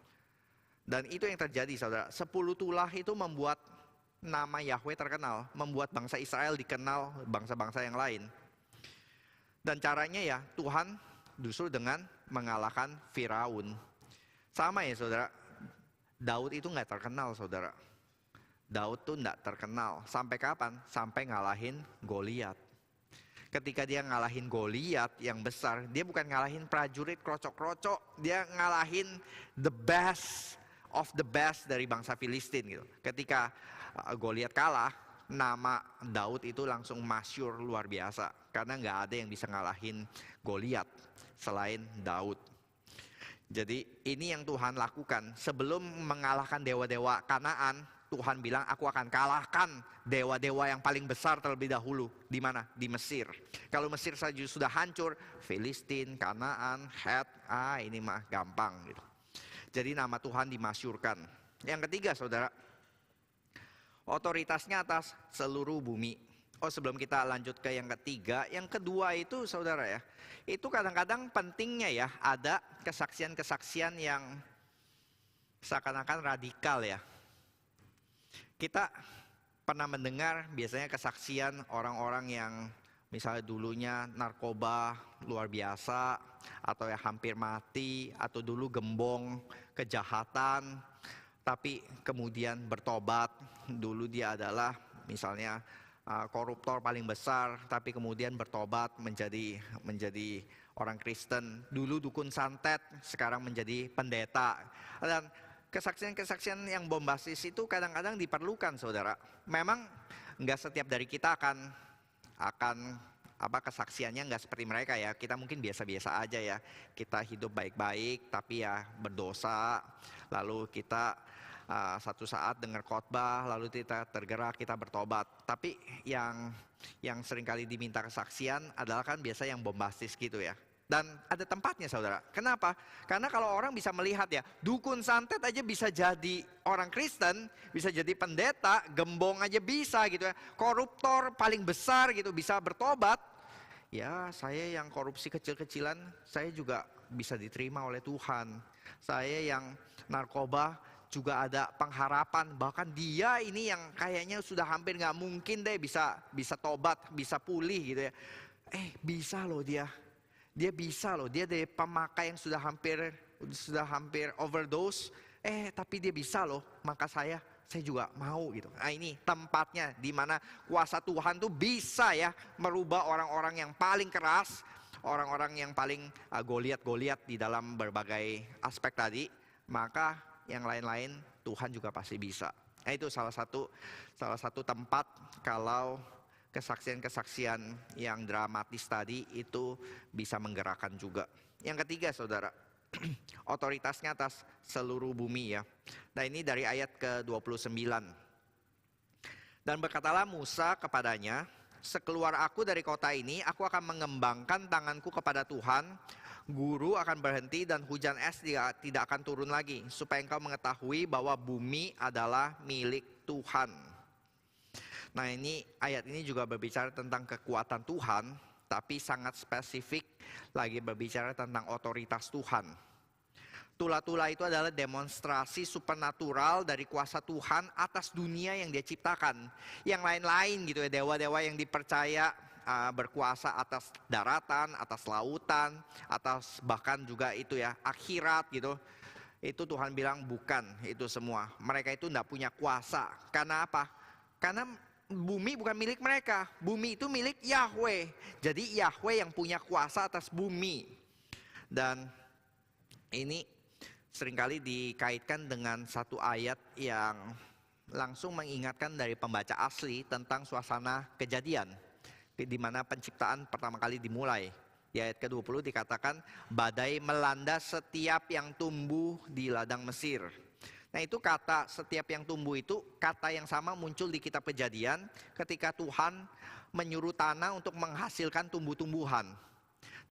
Dan itu yang terjadi saudara. 10 tulah itu membuat nama Yahweh terkenal, membuat bangsa Israel dikenal bangsa-bangsa yang lain. Dan caranya ya Tuhan justru dengan mengalahkan Firaun. Sama ya saudara, Daud itu nggak terkenal saudara. Daud tuh nggak terkenal. Sampai kapan? Sampai ngalahin Goliat. Ketika dia ngalahin Goliat yang besar, dia bukan ngalahin prajurit krocok-krocok, dia ngalahin the best of the best dari bangsa Filistin gitu. Ketika Goliat kalah, nama Daud itu langsung masyhur luar biasa. Karena nggak ada yang bisa ngalahin Goliat selain Daud. Jadi ini yang Tuhan lakukan. Sebelum mengalahkan dewa-dewa Kanaan, Tuhan bilang aku akan kalahkan dewa-dewa yang paling besar terlebih dahulu. Di mana? Di Mesir. Kalau Mesir saja sudah hancur, Filistin, Kanaan, Het, ini mah gampang gitu. Jadi nama Tuhan dimasyurkan. Yang ketiga saudara, otoritasnya atas seluruh bumi. Oh sebelum kita lanjut ke yang ketiga, yang kedua itu saudara ya, itu kadang-kadang pentingnya ya ada kesaksian-kesaksian yang seakan-akan radikal ya. Kita pernah mendengar biasanya kesaksian orang-orang yang misalnya dulunya narkoba luar biasa, atau ya hampir mati, atau dulu gembong kejahatan, tapi kemudian bertobat. Dulu dia adalah misalnya koruptor paling besar, tapi kemudian bertobat menjadi orang Kristen. Dulu dukun santet, sekarang menjadi pendeta. Dan kesaksian-kesaksian yang bombastis itu kadang-kadang diperlukan saudara. Memang nggak setiap dari kita akan kesaksiannya nggak seperti mereka ya. Kita mungkin biasa-biasa aja ya. Kita hidup baik-baik, tapi ya berdosa. Lalu kita satu saat dengar khotbah, lalu kita tergerak, kita bertobat. Tapi yang seringkali diminta kesaksian adalah kan biasa yang bombastis gitu ya. Dan ada tempatnya saudara. Kenapa? Karena kalau orang bisa melihat ya, dukun santet aja bisa jadi orang Kristen, bisa jadi pendeta, gembong aja bisa gitu ya. Koruptor paling besar gitu bisa bertobat. Ya saya yang korupsi kecil-kecilan, saya juga bisa diterima oleh Tuhan. Saya yang narkoba juga ada pengharapan. Bahkan dia ini yang kayaknya sudah hampir nggak mungkin deh bisa tobat, bisa pulih gitu ya. Bisa loh dia. Dia bisa loh, dia dari pemakai yang sudah hampir overdose. Tapi dia bisa loh, maka saya juga mau gitu. Nah ini tempatnya di mana kuasa Tuhan tuh bisa ya merubah orang-orang yang paling keras, orang-orang yang paling Goliat di dalam berbagai aspek tadi. Maka yang lain-lain Tuhan juga pasti bisa. Nah itu salah satu tempat kalau kesaksian-kesaksian yang dramatis tadi itu bisa menggerakkan juga. Yang ketiga saudara, otoritasnya atas seluruh bumi ya. Nah ini dari ayat ke-29. Dan berkatalah Musa kepadanya, sekeluar aku dari kota ini, aku akan mengembangkan tanganku kepada Tuhan, guru akan berhenti dan hujan es tidak akan turun lagi, supaya engkau mengetahui bahwa bumi adalah milik Tuhan. Nah ini ayat ini juga berbicara tentang kekuatan Tuhan, tapi sangat spesifik lagi berbicara tentang otoritas Tuhan. Tula-tula itu adalah demonstrasi supernatural dari kuasa Tuhan atas dunia yang dia ciptakan. Yang lain-lain gitu ya, dewa-dewa yang dipercaya berkuasa atas daratan, atas lautan, atas bahkan juga itu ya akhirat gitu. Itu Tuhan bilang bukan itu semua. Mereka itu tidak punya kuasa. Karena apa? Karena bumi bukan milik mereka. Bumi itu milik Yahweh. Jadi Yahweh yang punya kuasa atas bumi. Dan ini seringkali dikaitkan dengan satu ayat yang langsung mengingatkan dari pembaca asli tentang suasana Kejadian, di mana penciptaan pertama kali dimulai. Di ayat ke-20 dikatakan, badai melanda setiap yang tumbuh di ladang Mesir. Nah itu kata setiap yang tumbuh itu kata yang sama muncul di kitab Kejadian ketika Tuhan menyuruh tanah untuk menghasilkan tumbuh-tumbuhan.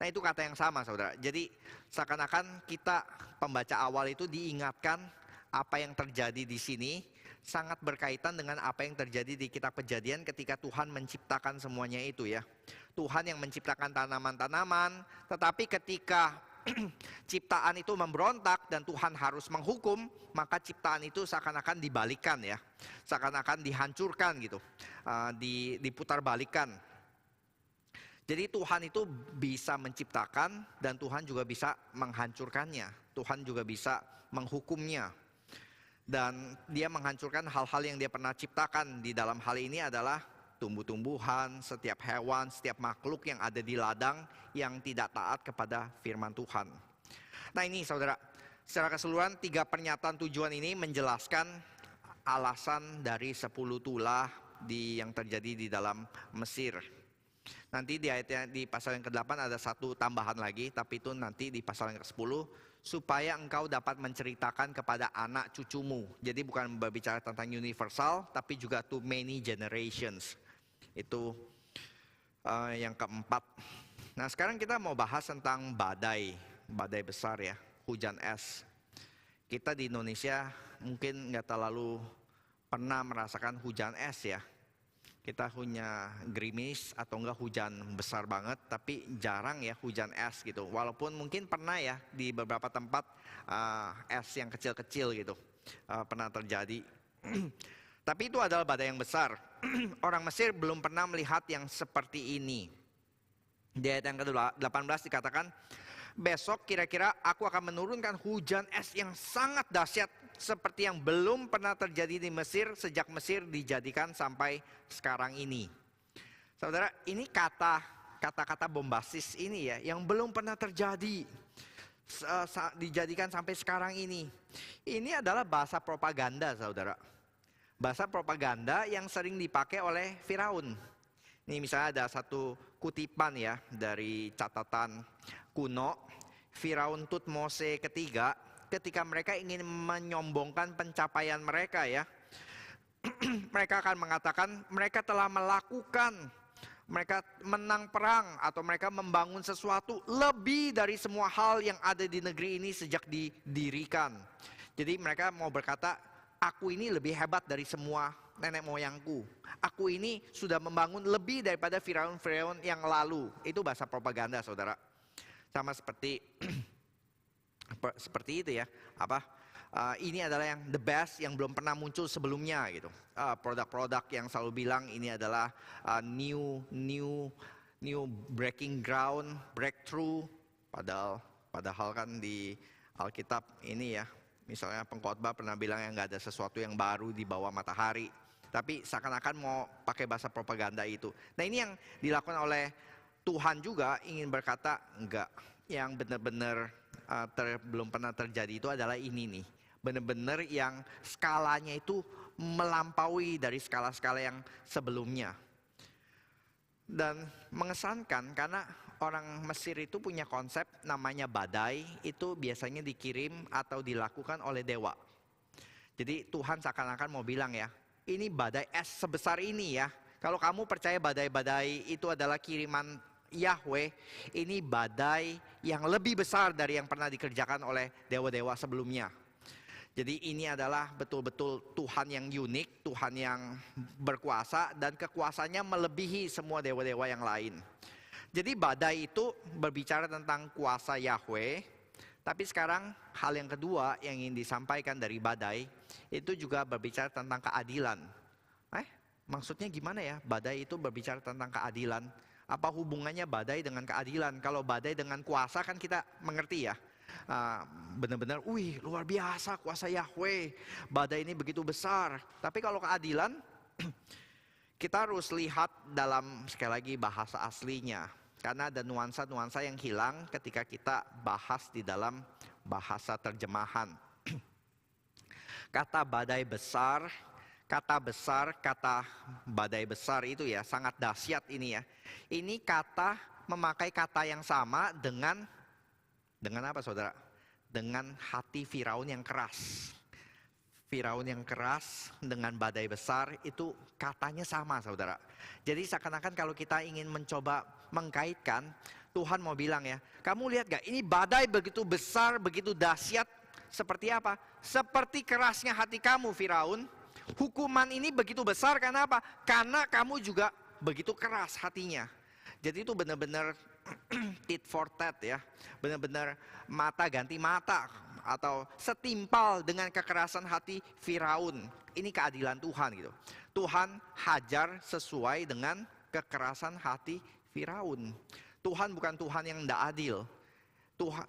Nah itu kata yang sama saudara. Jadi seakan-akan kita pembaca awal itu diingatkan apa yang terjadi di sini sangat berkaitan dengan apa yang terjadi di kitab Kejadian ketika Tuhan menciptakan semuanya itu ya. Tuhan yang menciptakan tanaman-tanaman, tetapi ketika ciptaan itu memberontak dan Tuhan harus menghukum, maka ciptaan itu seakan-akan dibalikan ya, seakan-akan dihancurkan gitu, diputarbalikkan. Jadi Tuhan itu bisa menciptakan dan Tuhan juga bisa menghancurkannya, Tuhan juga bisa menghukumnya. Dan dia menghancurkan hal-hal yang dia pernah ciptakan. Di dalam hal ini adalah tumbuh-tumbuhan, setiap hewan, setiap makhluk yang ada di ladang yang tidak taat kepada firman Tuhan. Nah ini saudara, secara keseluruhan 3 pernyataan tujuan ini menjelaskan alasan dari 10 tulah yang terjadi di dalam Mesir. Nanti di pasal yang ke-8 ada satu tambahan lagi, tapi itu nanti di pasal yang ke-10, supaya engkau dapat menceritakan kepada anak cucumu. Jadi bukan berbicara tentang universal, tapi juga to many generations. Itu yang keempat. Nah sekarang kita mau bahas tentang badai besar ya, hujan es. Kita di Indonesia mungkin nggak terlalu pernah merasakan hujan es ya. Kita punya gerimis atau enggak hujan besar banget, tapi jarang ya hujan es gitu. Walaupun mungkin pernah ya di beberapa tempat es yang kecil-kecil gitu pernah terjadi. Tapi itu adalah badai yang besar. Orang Mesir belum pernah melihat yang seperti ini. Di ayat yang ke-18 dikatakan, besok kira-kira aku akan menurunkan hujan es yang sangat dahsyat seperti yang belum pernah terjadi di Mesir sejak Mesir dijadikan sampai sekarang ini. Saudara, ini kata-kata bombastis ini ya, yang belum pernah terjadi dijadikan sampai sekarang ini. Ini adalah bahasa propaganda saudara. Bahasa propaganda yang sering dipakai oleh Firaun. Ini misalnya ada satu kutipan ya dari catatan kuno, Firaun Tutmose ketiga, ketika mereka ingin menyombongkan pencapaian mereka ya, mereka akan mengatakan mereka telah melakukan, mereka menang perang atau mereka membangun sesuatu lebih dari semua hal yang ada di negeri ini sejak didirikan. Jadi mereka mau berkata, aku ini lebih hebat dari semua nenek moyangku. Aku ini sudah membangun lebih daripada Firaun-Firaun yang lalu. Itu bahasa propaganda saudara. Sama seperti itu ya, ini adalah yang the best yang belum pernah muncul sebelumnya gitu. Produk-produk yang selalu bilang ini adalah new breaking ground, breakthrough. Padahal kan di Alkitab ini ya, misalnya pengkhotbah pernah bilang yang nggak ada sesuatu yang baru di bawah matahari. Tapi seakan-akan mau pakai bahasa propaganda itu. Nah ini yang dilakukan oleh Tuhan juga, ingin berkata enggak. Yang benar-benar belum pernah terjadi itu adalah ini nih. Benar-benar yang skalanya itu melampaui dari skala-skala yang sebelumnya. Dan mengesankan karena orang Mesir itu punya konsep namanya badai, itu biasanya dikirim atau dilakukan oleh dewa. Jadi Tuhan seakan-akan mau bilang ya, ini badai es sebesar ini ya. Kalau kamu percaya badai-badai itu adalah kiriman Yahweh, ini badai yang lebih besar dari yang pernah dikerjakan oleh dewa-dewa sebelumnya. Jadi ini adalah betul-betul Tuhan yang unik, Tuhan yang berkuasa dan kekuasaannya melebihi semua dewa-dewa yang lain. Jadi badai itu berbicara tentang kuasa Yahweh, tapi sekarang hal yang kedua yang ingin disampaikan dari badai itu juga berbicara tentang keadilan. Maksudnya gimana ya? Badai itu berbicara tentang keadilan. Apa hubungannya badai dengan keadilan? Kalau badai dengan kuasa kan kita mengerti ya. Benar-benar, luar biasa kuasa Yahweh. Badai ini begitu besar. Tapi kalau keadilan, kita harus lihat dalam sekali lagi bahasa aslinya. Karena ada nuansa-nuansa yang hilang ketika kita bahas di dalam bahasa terjemahan. Kata badai besar, kata badai besar itu ya sangat dahsyat ini ya. Ini kata memakai kata yang sama dengan apa saudara? Dengan hati Firaun yang keras. Firaun yang keras dengan badai besar itu katanya sama saudara. Jadi seakan-akan kalau kita ingin mencoba mengkaitkan, Tuhan mau bilang ya, kamu lihat gak ini badai begitu besar, begitu dahsyat, seperti apa? Seperti kerasnya hati kamu Firaun. Hukuman ini begitu besar karena apa? Karena kamu juga begitu keras hatinya. Jadi itu benar-benar tit for tat ya. Benar-benar mata ganti mata. Atau setimpal dengan kekerasan hati Firaun. Ini keadilan Tuhan gitu. Tuhan hajar sesuai dengan kekerasan hati Firaun. Tuhan bukan Tuhan yang tidak adil. Tuhan,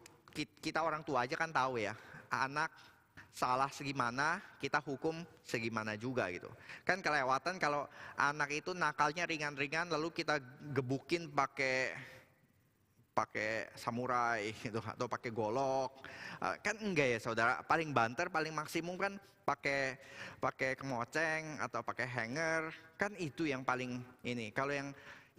kita orang tua aja kan tahu ya. Anak salah segimana, kita hukum segimana juga gitu. Kan kelewatan kalau anak itu nakalnya ringan-ringan lalu kita gebukin pakai samurai gitu, atau pakai golok. Kan enggak ya saudara, paling banter, paling maksimum kan pakai kemoceng atau pakai hanger. Kan itu yang paling ini. Kalau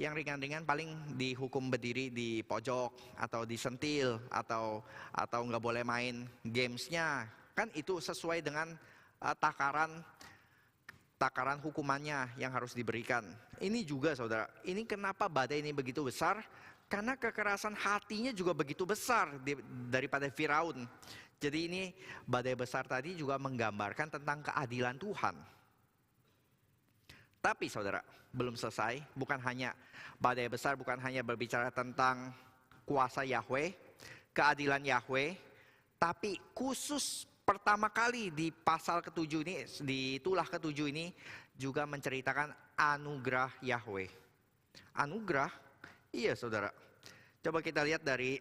yang ringan-ringan paling dihukum berdiri di pojok atau disentil atau nggak boleh main gamesnya. Kan itu sesuai dengan takaran hukumannya yang harus diberikan. Ini juga saudara, ini kenapa badai ini begitu besar? Karena kekerasan hatinya juga begitu besar daripada Firaun. Jadi ini badai besar tadi juga menggambarkan tentang keadilan Tuhan. Tapi saudara, belum selesai. Bukan hanya badai besar, bukan hanya berbicara tentang kuasa Yahweh, keadilan Yahweh, tapi khusus pertama kali di pasal ke-7 ini, di tulah ke-7 ini juga menceritakan anugerah Yahweh. Anugerah, iya saudara. Coba kita lihat dari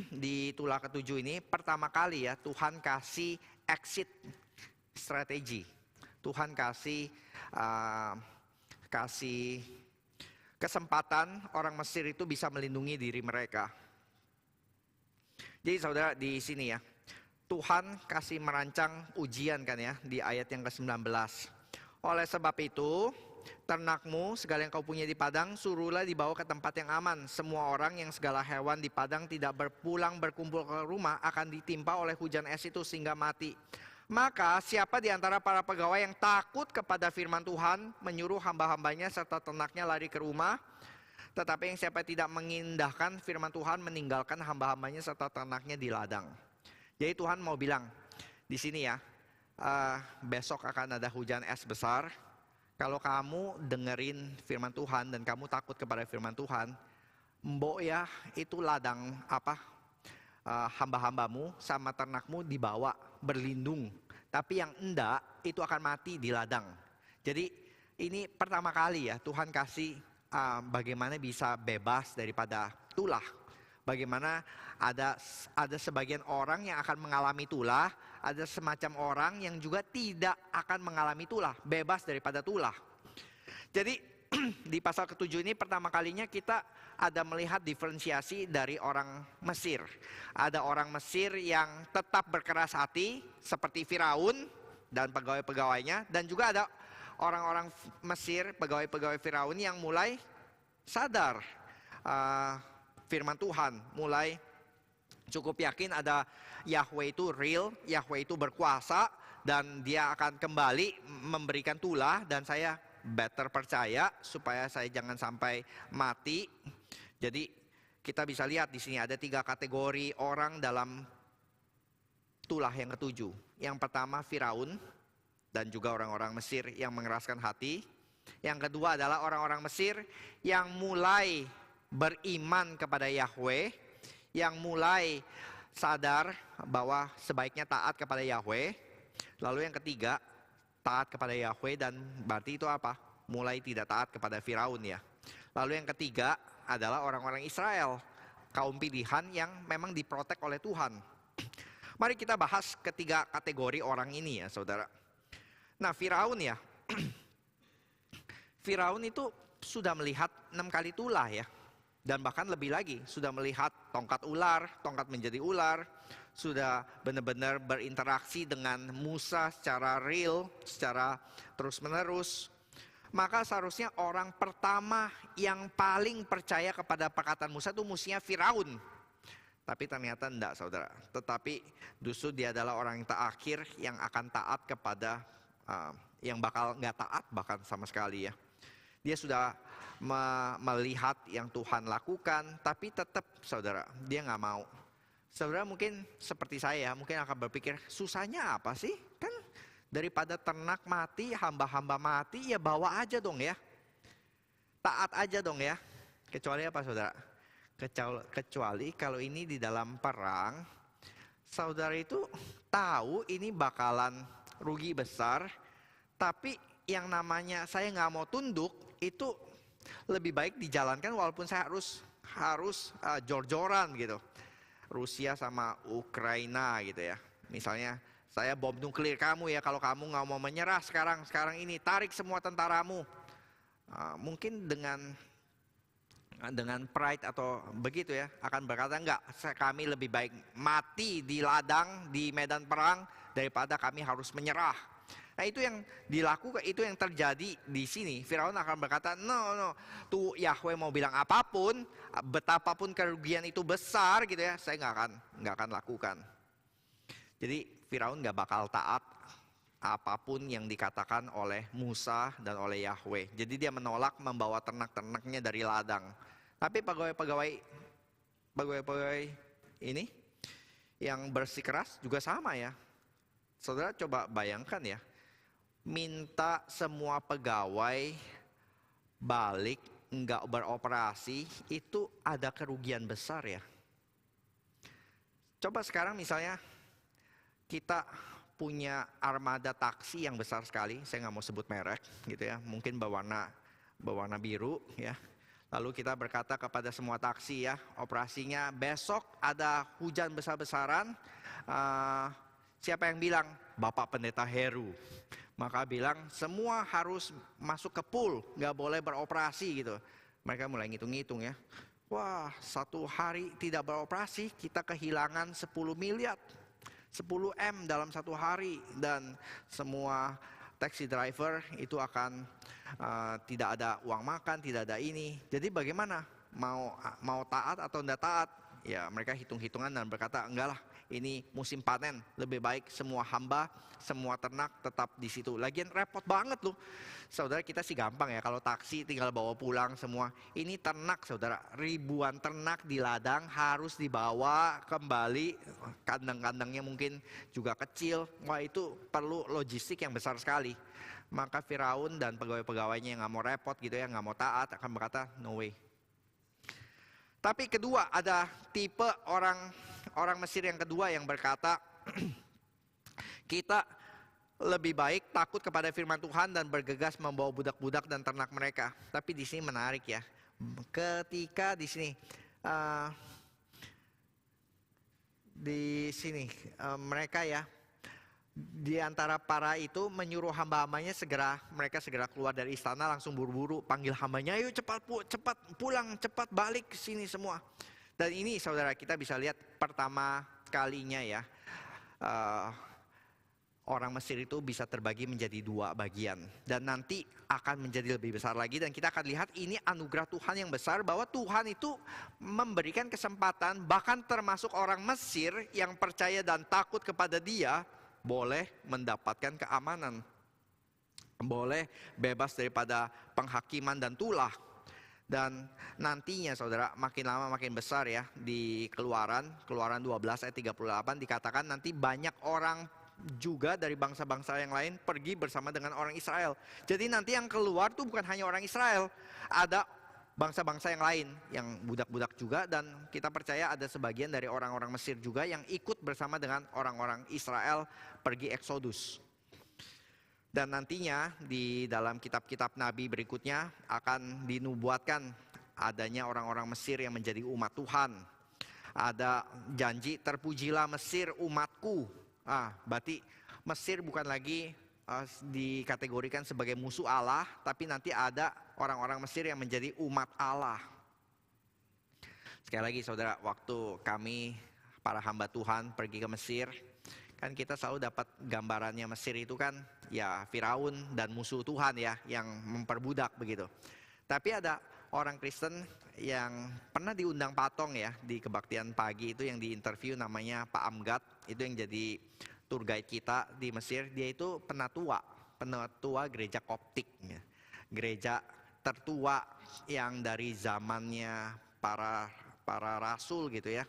di tulah ke-7 ini, pertama kali ya Tuhan kasih exit strategi. Tuhan kasih kesempatan orang Mesir itu bisa melindungi diri mereka. Jadi saudara di sini ya, Tuhan kasih merancang ujian kan ya di ayat yang ke-19. Oleh sebab itu, ternakmu segala yang kau punya di padang suruhlah dibawa ke tempat yang aman. Semua orang yang segala hewan di padang tidak berkumpul ke rumah akan ditimpa oleh hujan es itu sehingga mati. Maka siapa di antara para pegawai yang takut kepada firman Tuhan menyuruh hamba-hambanya serta ternaknya lari ke rumah. Tetapi yang siapa tidak mengindahkan firman Tuhan meninggalkan hamba-hambanya serta ternaknya di ladang. Jadi Tuhan mau bilang di sini ya, besok akan ada hujan es besar. Kalau kamu dengerin firman Tuhan dan kamu takut kepada firman Tuhan, mbok ya itu ladang hamba-hambamu sama ternakmu dibawa berlindung. Tapi yang enggak itu akan mati di ladang. Jadi ini pertama kali ya Tuhan kasih bagaimana bisa bebas daripada tulah. Bagaimana ada sebagian orang yang akan mengalami tulah, ada semacam orang yang juga tidak akan mengalami tulah, bebas daripada tulah. Jadi di pasal ke-7 ini pertama kalinya kita ada melihat diferensiasi dari orang Mesir. Ada orang Mesir yang tetap berkeras hati seperti Firaun dan pegawai-pegawainya, dan juga ada orang-orang Mesir, pegawai-pegawai Firaun yang mulai sadar firman Tuhan, mulai cukup yakin ada Yahweh itu real, Yahweh itu berkuasa, dan dia akan kembali memberikan tulah, dan saya better percaya supaya saya jangan sampai mati. Jadi kita bisa lihat di sini ada 3 kategori orang dalam tulah yang ke-7. Yang pertama Firaun dan juga orang-orang Mesir yang mengeraskan hati. Yang kedua adalah orang-orang Mesir yang mulai beriman kepada Yahweh, yang mulai sadar bahwa sebaiknya taat kepada Yahweh. Lalu yang ketiga, taat kepada Yahweh, dan berarti itu apa? Mulai tidak taat kepada Firaun ya. Lalu yang ketiga adalah orang-orang Israel, kaum pilihan yang memang diprotek oleh Tuhan. Mari kita bahas ketiga kategori orang ini ya saudara. Nah Firaun ya, Firaun itu sudah melihat 6 kali tulah ya. Dan bahkan lebih lagi, sudah melihat tongkat ular, tongkat menjadi ular, sudah benar-benar berinteraksi dengan Musa secara real, secara terus-menerus. Maka seharusnya orang pertama yang paling percaya kepada perkataan Musa itu mestinya Firaun. Tapi ternyata enggak saudara. Tetapi justru dia adalah orang yang terakhir yang akan taat kepada, yang bakal nggak taat bahkan sama sekali ya. Dia sudah melihat yang Tuhan lakukan, tapi tetap saudara, dia nggak mau. Saudara mungkin seperti saya, mungkin akan berpikir, susahnya apa sih? Kan daripada ternak mati, hamba-hamba mati, ya bawa aja dong ya. Taat aja dong ya. Kecuali apa saudara? Kecuali kalau ini di dalam perang, saudara itu tahu ini bakalan rugi besar, tapi yang namanya saya nggak mau tunduk, itu lebih baik dijalankan walaupun saya harus jor-joran gitu. Rusia sama Ukraina gitu ya. Misalnya saya bom nuklir kamu ya, kalau kamu nggak mau menyerah sekarang ini, tarik semua tentaramu. Mungkin dengan pride atau begitu ya, akan berkata enggak, kami lebih baik mati di ladang, di medan perang daripada kami harus menyerah. Nah itu yang dilakukan, itu yang terjadi di sini. Firaun akan berkata, no, tuh Yahweh mau bilang apapun, betapapun kerugian itu besar gitu ya, saya nggak akan lakukan. Jadi Firaun nggak bakal taat apapun yang dikatakan oleh Musa dan oleh Yahweh. Jadi dia menolak membawa ternak-ternaknya dari ladang. Tapi pegawai-pegawai ini yang bersikeras juga sama ya. Saudara coba bayangkan ya, minta semua pegawai balik nggak beroperasi, itu ada kerugian besar ya. Coba sekarang misalnya kita punya armada taksi yang besar sekali, saya nggak mau sebut merek gitu ya, mungkin berwarna biru ya. Lalu kita berkata kepada semua taksi ya, operasinya besok ada hujan besar-besaran. Siapa yang bilang? Bapak Pendeta Heru. Maka bilang semua harus masuk ke pool, nggak boleh beroperasi gitu. Mereka mulai ngitung-ngitung ya. Wah, 1 hari tidak beroperasi, kita kehilangan 10 miliar. 10 M dalam 1 hari. Dan semua taxi driver itu akan tidak ada uang makan, tidak ada ini. Jadi bagaimana? Mau taat atau tidak taat? Ya mereka hitung-hitungan dan berkata, enggak lah, ini musim panen, lebih baik semua hamba, semua ternak tetap di situ. Lagian repot banget loh. Saudara, kita sih gampang ya, kalau taksi tinggal bawa pulang semua. Ini ternak saudara, ribuan ternak di ladang harus dibawa kembali. Kandang-kandangnya mungkin juga kecil. Wah itu perlu logistik yang besar sekali. Maka Firaun dan pegawai-pegawainya yang gak mau repot gitu ya, gak mau taat, akan berkata no way. Tapi kedua ada tipe orang orang Mesir yang kedua yang berkata, kita lebih baik takut kepada firman Tuhan dan bergegas membawa budak-budak dan ternak mereka. Tapi di sini menarik ya. Ketika di sini mereka ya, di antara para itu menyuruh hamba-hambanya mereka segera keluar dari istana, langsung buru-buru panggil hambanya, ayo cepat pulang, cepat balik ke sini semua. Dan ini saudara, kita bisa lihat pertama kalinya ya, orang Mesir itu bisa terbagi menjadi 2 bagian. Dan nanti akan menjadi lebih besar lagi. Dan kita akan lihat ini anugerah Tuhan yang besar. Bahwa Tuhan itu memberikan kesempatan, bahkan termasuk orang Mesir yang percaya dan takut kepada Dia, boleh mendapatkan keamanan. Boleh bebas daripada penghakiman dan tulah. Dan nantinya saudara, makin lama makin besar ya. Di Keluaran 12 ayat 38 dikatakan nanti banyak orang juga dari bangsa-bangsa yang lain pergi bersama dengan orang Israel. Jadi nanti yang keluar tuh bukan hanya orang Israel, ada bangsa-bangsa yang lain, yang budak-budak juga. Dan kita percaya ada sebagian dari orang-orang Mesir juga yang ikut bersama dengan orang-orang Israel pergi Eksodus. Dan nantinya di dalam kitab-kitab Nabi berikutnya akan dinubuatkan adanya orang-orang Mesir yang menjadi umat Tuhan. Ada janji, terpujilah Mesir umatku. Berarti Mesir bukan lagi dikategorikan sebagai musuh Allah, tapi nanti ada orang-orang Mesir yang menjadi umat Allah. Sekali lagi saudara, waktu kami para hamba Tuhan pergi ke Mesir, kan kita selalu dapat gambarannya Mesir itu kan ya Firaun dan musuh Tuhan ya, yang memperbudak begitu. Tapi ada orang Kristen yang pernah diundang Patong ya di kebaktian pagi itu, yang diinterview namanya Pak Amgat, itu yang jadi tour guide kita di Mesir. Dia itu penatua gereja Koptik ya. Gereja tertua yang dari zamannya para rasul gitu ya,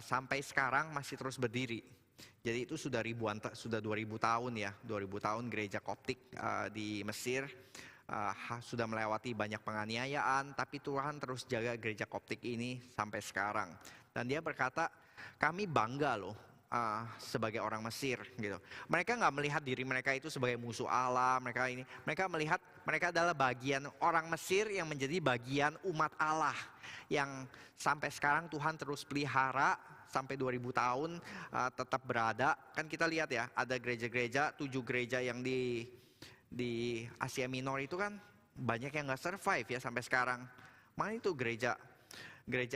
sampai sekarang masih terus berdiri. Jadi itu sudah 2000 tahun ya, 2000 tahun gereja Koptik di Mesir. Sudah melewati banyak penganiayaan, tapi Tuhan terus jaga gereja Koptik ini sampai sekarang. Dan dia berkata, kami bangga loh sebagai orang Mesir gitu. Mereka nggak melihat diri mereka itu sebagai musuh Allah. Mereka melihat mereka adalah bagian orang Mesir yang menjadi bagian umat Allah, yang sampai sekarang Tuhan terus pelihara sampai 2000 tahun tetap berada. Kan kita lihat ya, ada gereja-gereja, 7 gereja yang di Asia Minor itu kan banyak yang nggak survive ya sampai sekarang. Mana itu gereja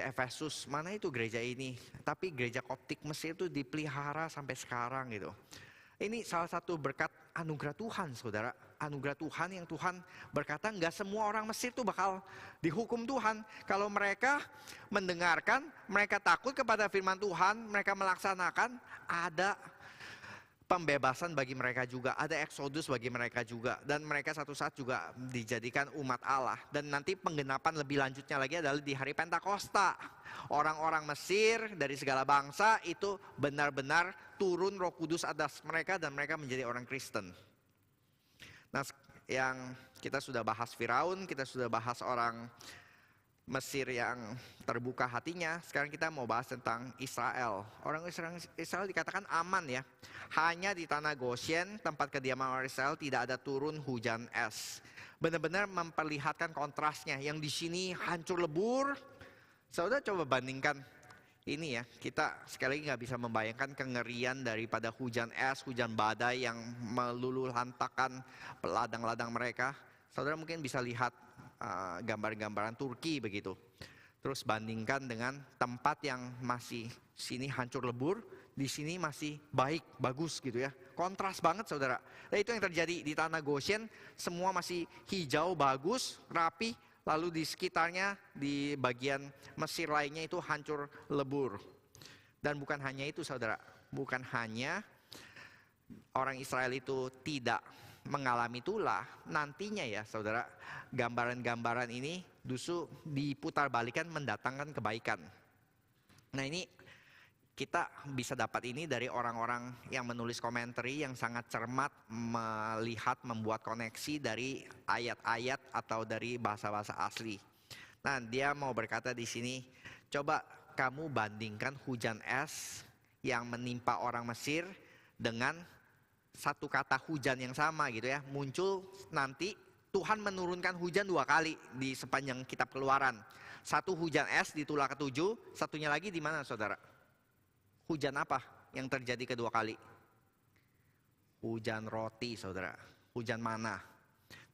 Efesus, mana itu gereja ini. Tapi gereja Koptik Mesir itu dipelihara sampai sekarang gitu. Ini salah satu berkat anugerah Tuhan saudara. Anugerah Tuhan yang Tuhan berkata nggak semua orang Mesir itu bakal dihukum Tuhan. Kalau mereka mendengarkan, mereka takut kepada firman Tuhan, mereka melaksanakan, ada pembebasan bagi mereka juga, ada eksodus bagi mereka juga, dan mereka satu saat juga dijadikan umat Allah. Dan nanti penggenapan lebih lanjutnya lagi adalah di hari Pentakosta. Orang-orang Mesir dari segala bangsa itu benar-benar turun Roh Kudus atas mereka dan mereka menjadi orang Kristen. Nah, yang kita sudah bahas Firaun, kita sudah bahas orang Mesir yang terbuka hatinya. Sekarang kita mau bahas tentang Israel. Orang Israel dikatakan aman ya. Hanya di tanah Goshen, tempat kediaman orang Israel, tidak ada turun hujan es. Benar-benar memperlihatkan kontrasnya. Yang di sini hancur lebur. Saudara coba bandingkan ini ya. Kita sekali lagi nggak bisa membayangkan kengerian daripada hujan es, hujan badai yang meluluhlantakkan ladang-ladang mereka. Saudara mungkin bisa lihat gambar-gambaran Turki begitu. Terus bandingkan dengan tempat yang masih sini hancur lebur, di sini masih baik, bagus gitu ya. Kontras banget saudara. Nah, itu yang terjadi di tanah Goshen, semua masih hijau, bagus, rapi. Lalu di sekitarnya, di bagian Mesir lainnya itu hancur lebur. Dan bukan hanya itu saudara, bukan hanya orang Israel itu tidak mengalami tulah, nantinya ya saudara, gambaran-gambaran ini justru diputarbalikkan mendatangkan kebaikan. Nah ini kita bisa dapat ini dari orang-orang yang menulis komentari yang sangat cermat melihat, membuat koneksi dari ayat-ayat atau dari bahasa-bahasa asli. Nah dia mau berkata di sini, coba kamu bandingkan hujan es yang menimpa orang Mesir dengan satu kata hujan yang sama gitu ya. Muncul nanti Tuhan menurunkan hujan 2 kali di sepanjang kitab Keluaran. Satu hujan es di tulah ke-7, satunya lagi di mana saudara? Hujan apa yang terjadi kedua kali? Hujan roti saudara, hujan mana.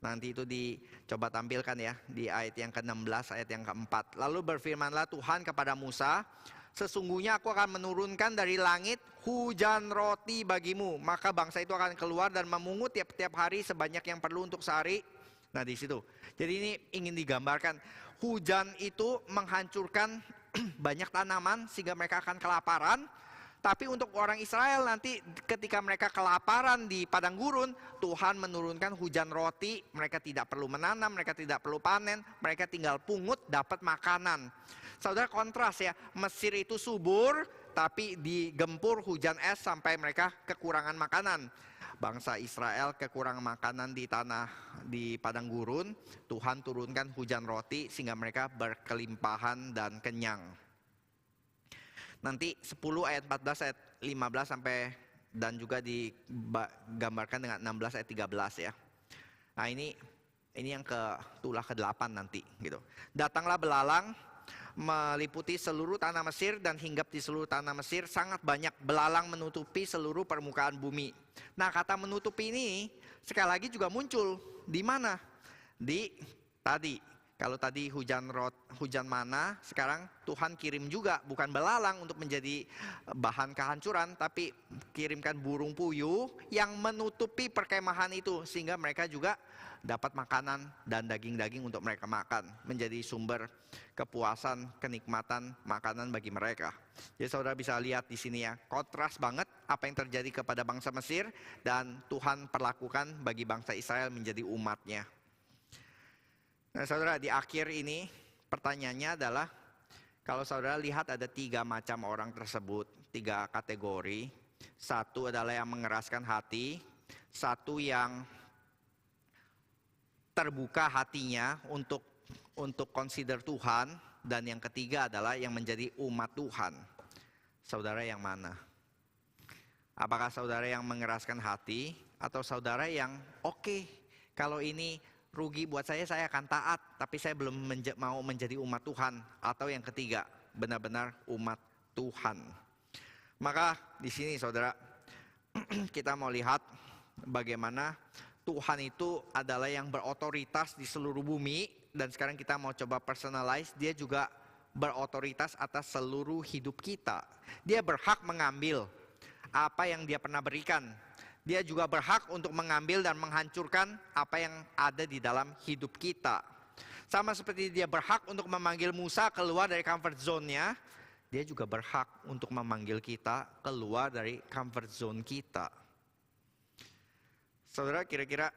Nanti itu dicoba tampilkan ya di ayat yang ke-16, ayat yang ke-4. Lalu berfirmanlah Tuhan kepada Musa, sesungguhnya aku akan menurunkan dari langit hujan roti bagimu. Maka bangsa itu akan keluar dan memungut tiap-tiap hari sebanyak yang perlu untuk sehari. Nah di situ. Jadi ini ingin digambarkan. Hujan itu menghancurkan banyak tanaman sehingga mereka akan kelaparan. Tapi untuk orang Israel nanti ketika mereka kelaparan di padang gurun, Tuhan menurunkan hujan roti. Mereka tidak perlu menanam, mereka tidak perlu panen. Mereka tinggal pungut dapat makanan. Saudara, kontras ya, Mesir itu subur tapi digempur hujan es sampai mereka kekurangan makanan. Bangsa Israel kekurangan makanan di padang gurun, Tuhan turunkan hujan roti sehingga mereka berkelimpahan dan kenyang. Nanti 10 ayat 14 ayat 15 sampai dan juga digambarkan dengan 16 ayat 13 ya. Nah ini yang ke tulah ke-8 nanti gitu. Datanglah belalang meliputi seluruh tanah Mesir dan hinggap di seluruh tanah Mesir. Sangat banyak belalang menutupi seluruh permukaan bumi. Nah kata menutupi ini sekali lagi juga muncul di mana? Kalau tadi hujan mana, sekarang Tuhan kirim juga bukan belalang untuk menjadi bahan kehancuran, tapi kirimkan burung puyuh yang menutupi perkemahan itu sehingga mereka juga dapat makanan dan daging-daging untuk mereka makan, menjadi sumber kepuasan, kenikmatan makanan bagi mereka. Jadi saudara bisa lihat di sini ya, kontras banget apa yang terjadi kepada bangsa Mesir dan Tuhan perlakukan bagi bangsa Israel menjadi umatnya. Nah saudara, di akhir ini pertanyaannya adalah, kalau saudara lihat ada 3 macam orang tersebut, 3 kategori. Satu adalah yang mengeraskan hati, satu yang terbuka hatinya untuk consider Tuhan, dan yang ketiga adalah yang menjadi umat Tuhan. Saudara yang mana? Apakah saudara yang mengeraskan hati atau saudara yang oke, kalau ini rugi buat saya akan taat, tapi saya belum mau menjadi umat Tuhan. Atau yang ketiga, benar-benar umat Tuhan. Maka di sini saudara, kita mau lihat bagaimana Tuhan itu adalah yang berotoritas di seluruh bumi. Dan sekarang kita mau coba personalize, dia juga berotoritas atas seluruh hidup kita. Dia berhak mengambil apa yang dia pernah berikan. Dia juga berhak untuk mengambil dan menghancurkan apa yang ada di dalam hidup kita. Sama seperti dia berhak untuk memanggil Musa keluar dari comfort zone-nya, dia juga berhak untuk memanggil kita keluar dari comfort zone kita. Saudara, kira-kira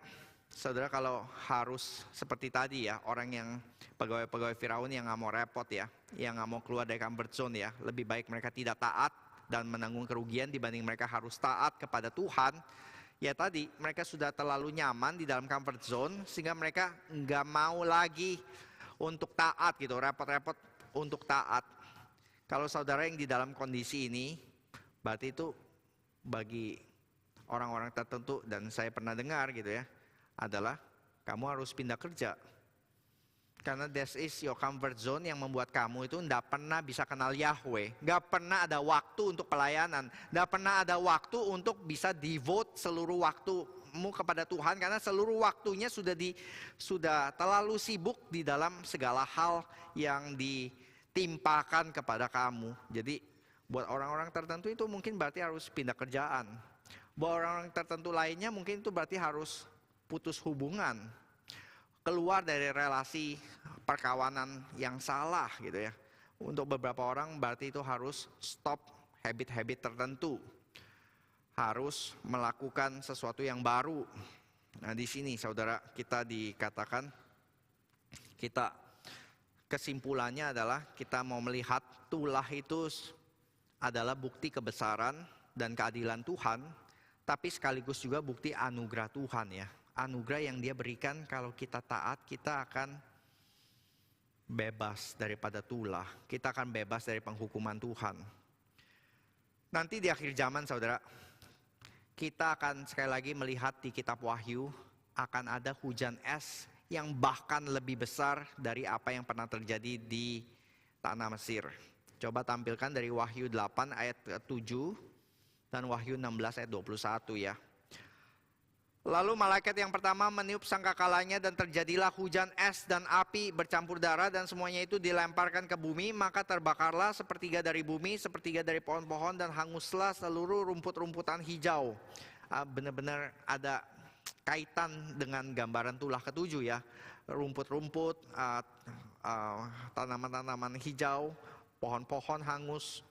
saudara kalau harus seperti tadi ya, orang yang pegawai-pegawai Firaun yang nggak mau repot ya, yang nggak mau keluar dari comfort zone ya, lebih baik mereka tidak taat dan menanggung kerugian dibanding mereka harus taat kepada Tuhan. Ya tadi, mereka sudah terlalu nyaman di dalam comfort zone sehingga mereka nggak mau lagi untuk taat gitu, repot-repot untuk taat. Kalau saudara yang di dalam kondisi ini, berarti itu bagi orang-orang tertentu, dan saya pernah dengar gitu ya, adalah kamu harus pindah kerja. Karena this is your comfort zone yang membuat kamu itu tidak pernah bisa kenal Yahweh. Tidak pernah ada waktu untuk pelayanan. Tidak pernah ada waktu untuk bisa devote seluruh waktumu kepada Tuhan. Karena seluruh waktunya sudah terlalu sibuk di dalam segala hal yang ditimpakan kepada kamu. Jadi buat orang-orang tertentu itu mungkin berarti harus pindah kerjaan. Buat orang-orang tertentu lainnya mungkin itu berarti harus putus hubungan. Keluar dari relasi perkawanan yang salah gitu ya. Untuk beberapa orang berarti itu harus stop habit-habit tertentu. Harus melakukan sesuatu yang baru. Nah di sini saudara, kita dikatakan, kesimpulannya adalah kita mau melihat tulah itu adalah bukti kebesaran dan keadilan Tuhan, tapi sekaligus juga bukti anugerah Tuhan ya. Anugerah yang dia berikan, kalau kita taat, kita akan bebas daripada tulah. Kita akan bebas dari penghukuman Tuhan. Nanti di akhir zaman saudara, kita akan sekali lagi melihat di kitab Wahyu akan ada hujan es yang bahkan lebih besar dari apa yang pernah terjadi di tanah Mesir. Coba tampilkan dari Wahyu 8 ayat 7 dan Wahyu 16 ayat 21 ya. Lalu malaikat yang pertama meniup sangkakalanya dan terjadilah hujan es dan api bercampur darah dan semuanya itu dilemparkan ke bumi. Maka terbakarlah sepertiga dari bumi, sepertiga dari pohon-pohon dan hanguslah seluruh rumput-rumputan hijau. Benar-benar ada kaitan dengan gambaran tulah ketujuh ya. Rumput-rumput, tanaman-tanaman hijau, pohon-pohon hangus.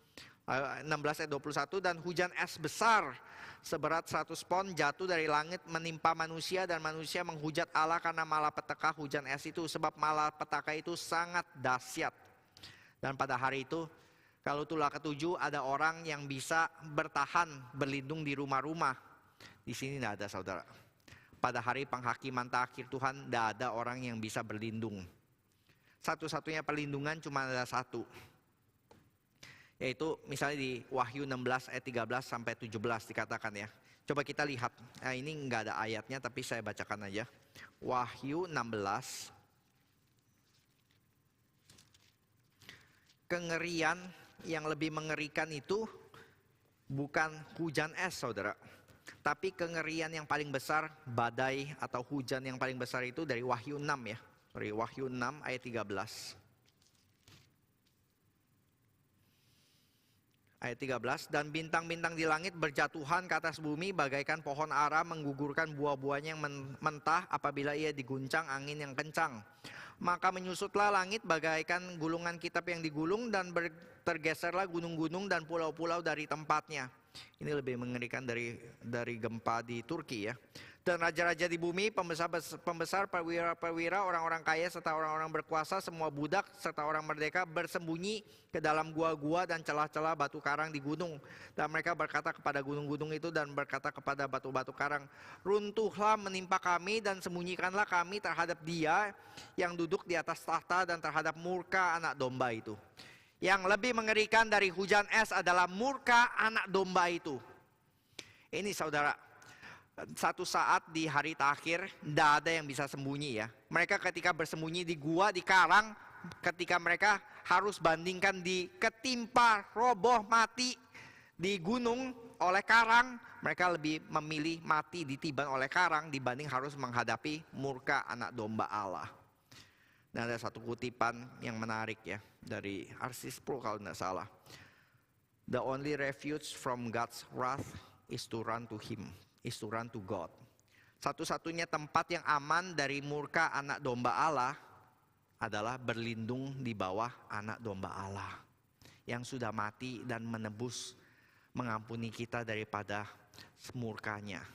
16 ayat 21, dan hujan es besar seberat 100 pon jatuh dari langit menimpa manusia, dan manusia menghujat Allah karena malapetaka hujan es itu, sebab malapetaka itu sangat dahsyat. Dan pada hari itu, kalau tulah ketujuh, ada orang yang bisa bertahan, berlindung di rumah-rumah. Di sini tidak ada saudara. Pada hari penghakiman terakhir Tuhan, tidak ada orang yang bisa berlindung. Satu-satunya perlindungan cuma ada satu, yaitu misalnya di Wahyu 16 ayat 13 sampai 17 dikatakan ya. Coba kita lihat, ini nggak ada ayatnya tapi saya bacakan aja. Wahyu 16. Kengerian yang lebih mengerikan itu bukan hujan es saudara. Tapi kengerian yang paling besar, badai atau hujan yang paling besar itu dari Wahyu 6 ya. Dari Wahyu 6 ayat 13. Ayat 13, dan bintang-bintang di langit berjatuhan ke atas bumi bagaikan pohon ara menggugurkan buah-buahnya yang mentah apabila ia diguncang angin yang kencang. Maka menyusutlah langit bagaikan gulungan kitab yang digulung, dan tergeserlah gunung-gunung dan pulau-pulau dari tempatnya. Ini lebih mengerikan dari gempa di Turki ya. Dan raja-raja di bumi, pembesar, perwira-perwira, orang-orang kaya serta orang-orang berkuasa, semua budak serta orang merdeka bersembunyi ke dalam gua-gua dan celah-celah batu karang di gunung. Dan mereka berkata kepada gunung-gunung itu dan berkata kepada batu-batu karang, runtuhlah menimpa kami dan sembunyikanlah kami terhadap Dia yang duduk di atas tahta dan terhadap murka anak domba itu. Yang lebih mengerikan dari hujan es adalah murka anak domba itu. Ini saudara, satu saat di hari terakhir tidak ada yang bisa sembunyi ya. Mereka ketika bersembunyi di gua, di karang, ketika mereka harus bandingkan di ketimpa, roboh, mati di gunung oleh karang, mereka lebih memilih mati ditiban oleh karang dibanding harus menghadapi murka anak domba Allah. Dan ada satu kutipan yang menarik ya, dari R.C. Sproul kalau tidak salah. The only refuge from God's wrath is to run to Him, is to run to God. Satu-satunya tempat yang aman dari murka anak domba Allah adalah berlindung di bawah anak domba Allah yang sudah mati dan menebus, mengampuni kita daripada murkanya.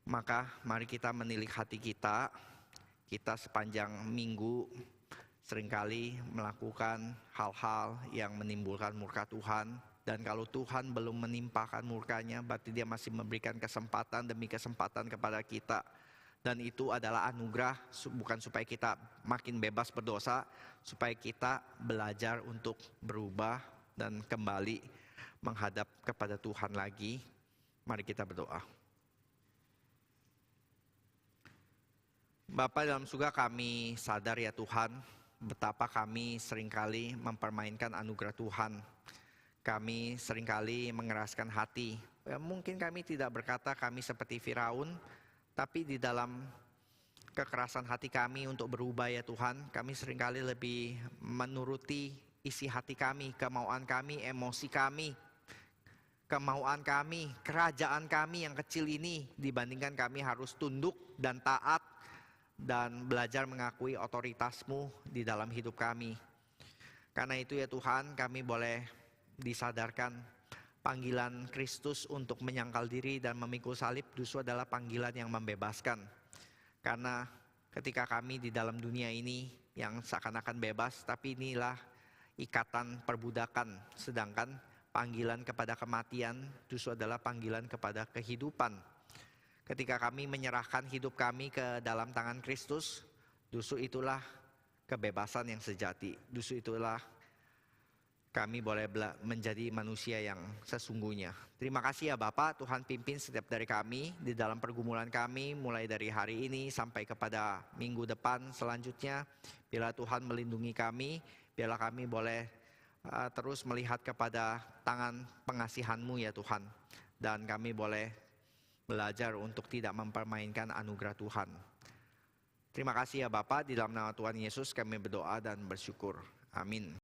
Maka mari kita menilik hati kita. Kita sepanjang minggu seringkali melakukan hal-hal yang menimbulkan murka Tuhan. Dan kalau Tuhan belum menimpakan murkanya, berarti Dia masih memberikan kesempatan demi kesempatan kepada kita. Dan itu adalah anugerah, bukan supaya kita makin bebas berdosa, supaya kita belajar untuk berubah dan kembali menghadap kepada Tuhan lagi. Mari kita berdoa. Bapa dalam surga, kami sadar ya Tuhan, betapa kami seringkali mempermainkan anugerah Tuhan. Kami seringkali mengeraskan hati. Ya, mungkin kami tidak berkata kami seperti Firaun, tapi di dalam kekerasan hati kami untuk berubah ya Tuhan, kami seringkali lebih menuruti isi hati kami, kemauan kami, emosi kami, kemauan kami, kerajaan kami yang kecil ini, dibandingkan kami harus tunduk dan taat dan belajar mengakui otoritas-Mu di dalam hidup kami. Karena itu ya Tuhan, kami boleh disadarkan panggilan Kristus untuk menyangkal diri dan memikul salib justru adalah panggilan yang membebaskan. Karena ketika kami di dalam dunia ini yang seakan-akan bebas, tapi inilah ikatan perbudakan. Sedangkan panggilan kepada kematian justru adalah panggilan kepada kehidupan. Ketika kami menyerahkan hidup kami ke dalam tangan Kristus, justru itulah kebebasan yang sejati. Justru itulah kami boleh menjadi manusia yang sesungguhnya. Terima kasih ya Bapak, Tuhan pimpin setiap dari kami di dalam pergumulan kami, mulai dari hari ini sampai kepada minggu depan selanjutnya. Bila Tuhan melindungi kami, biarlah kami boleh terus melihat kepada tangan pengasihan-Mu ya Tuhan. Dan kami boleh belajar untuk tidak mempermainkan anugerah Tuhan. Terima kasih ya Bapak, di dalam nama Tuhan Yesus kami berdoa dan bersyukur. Amin.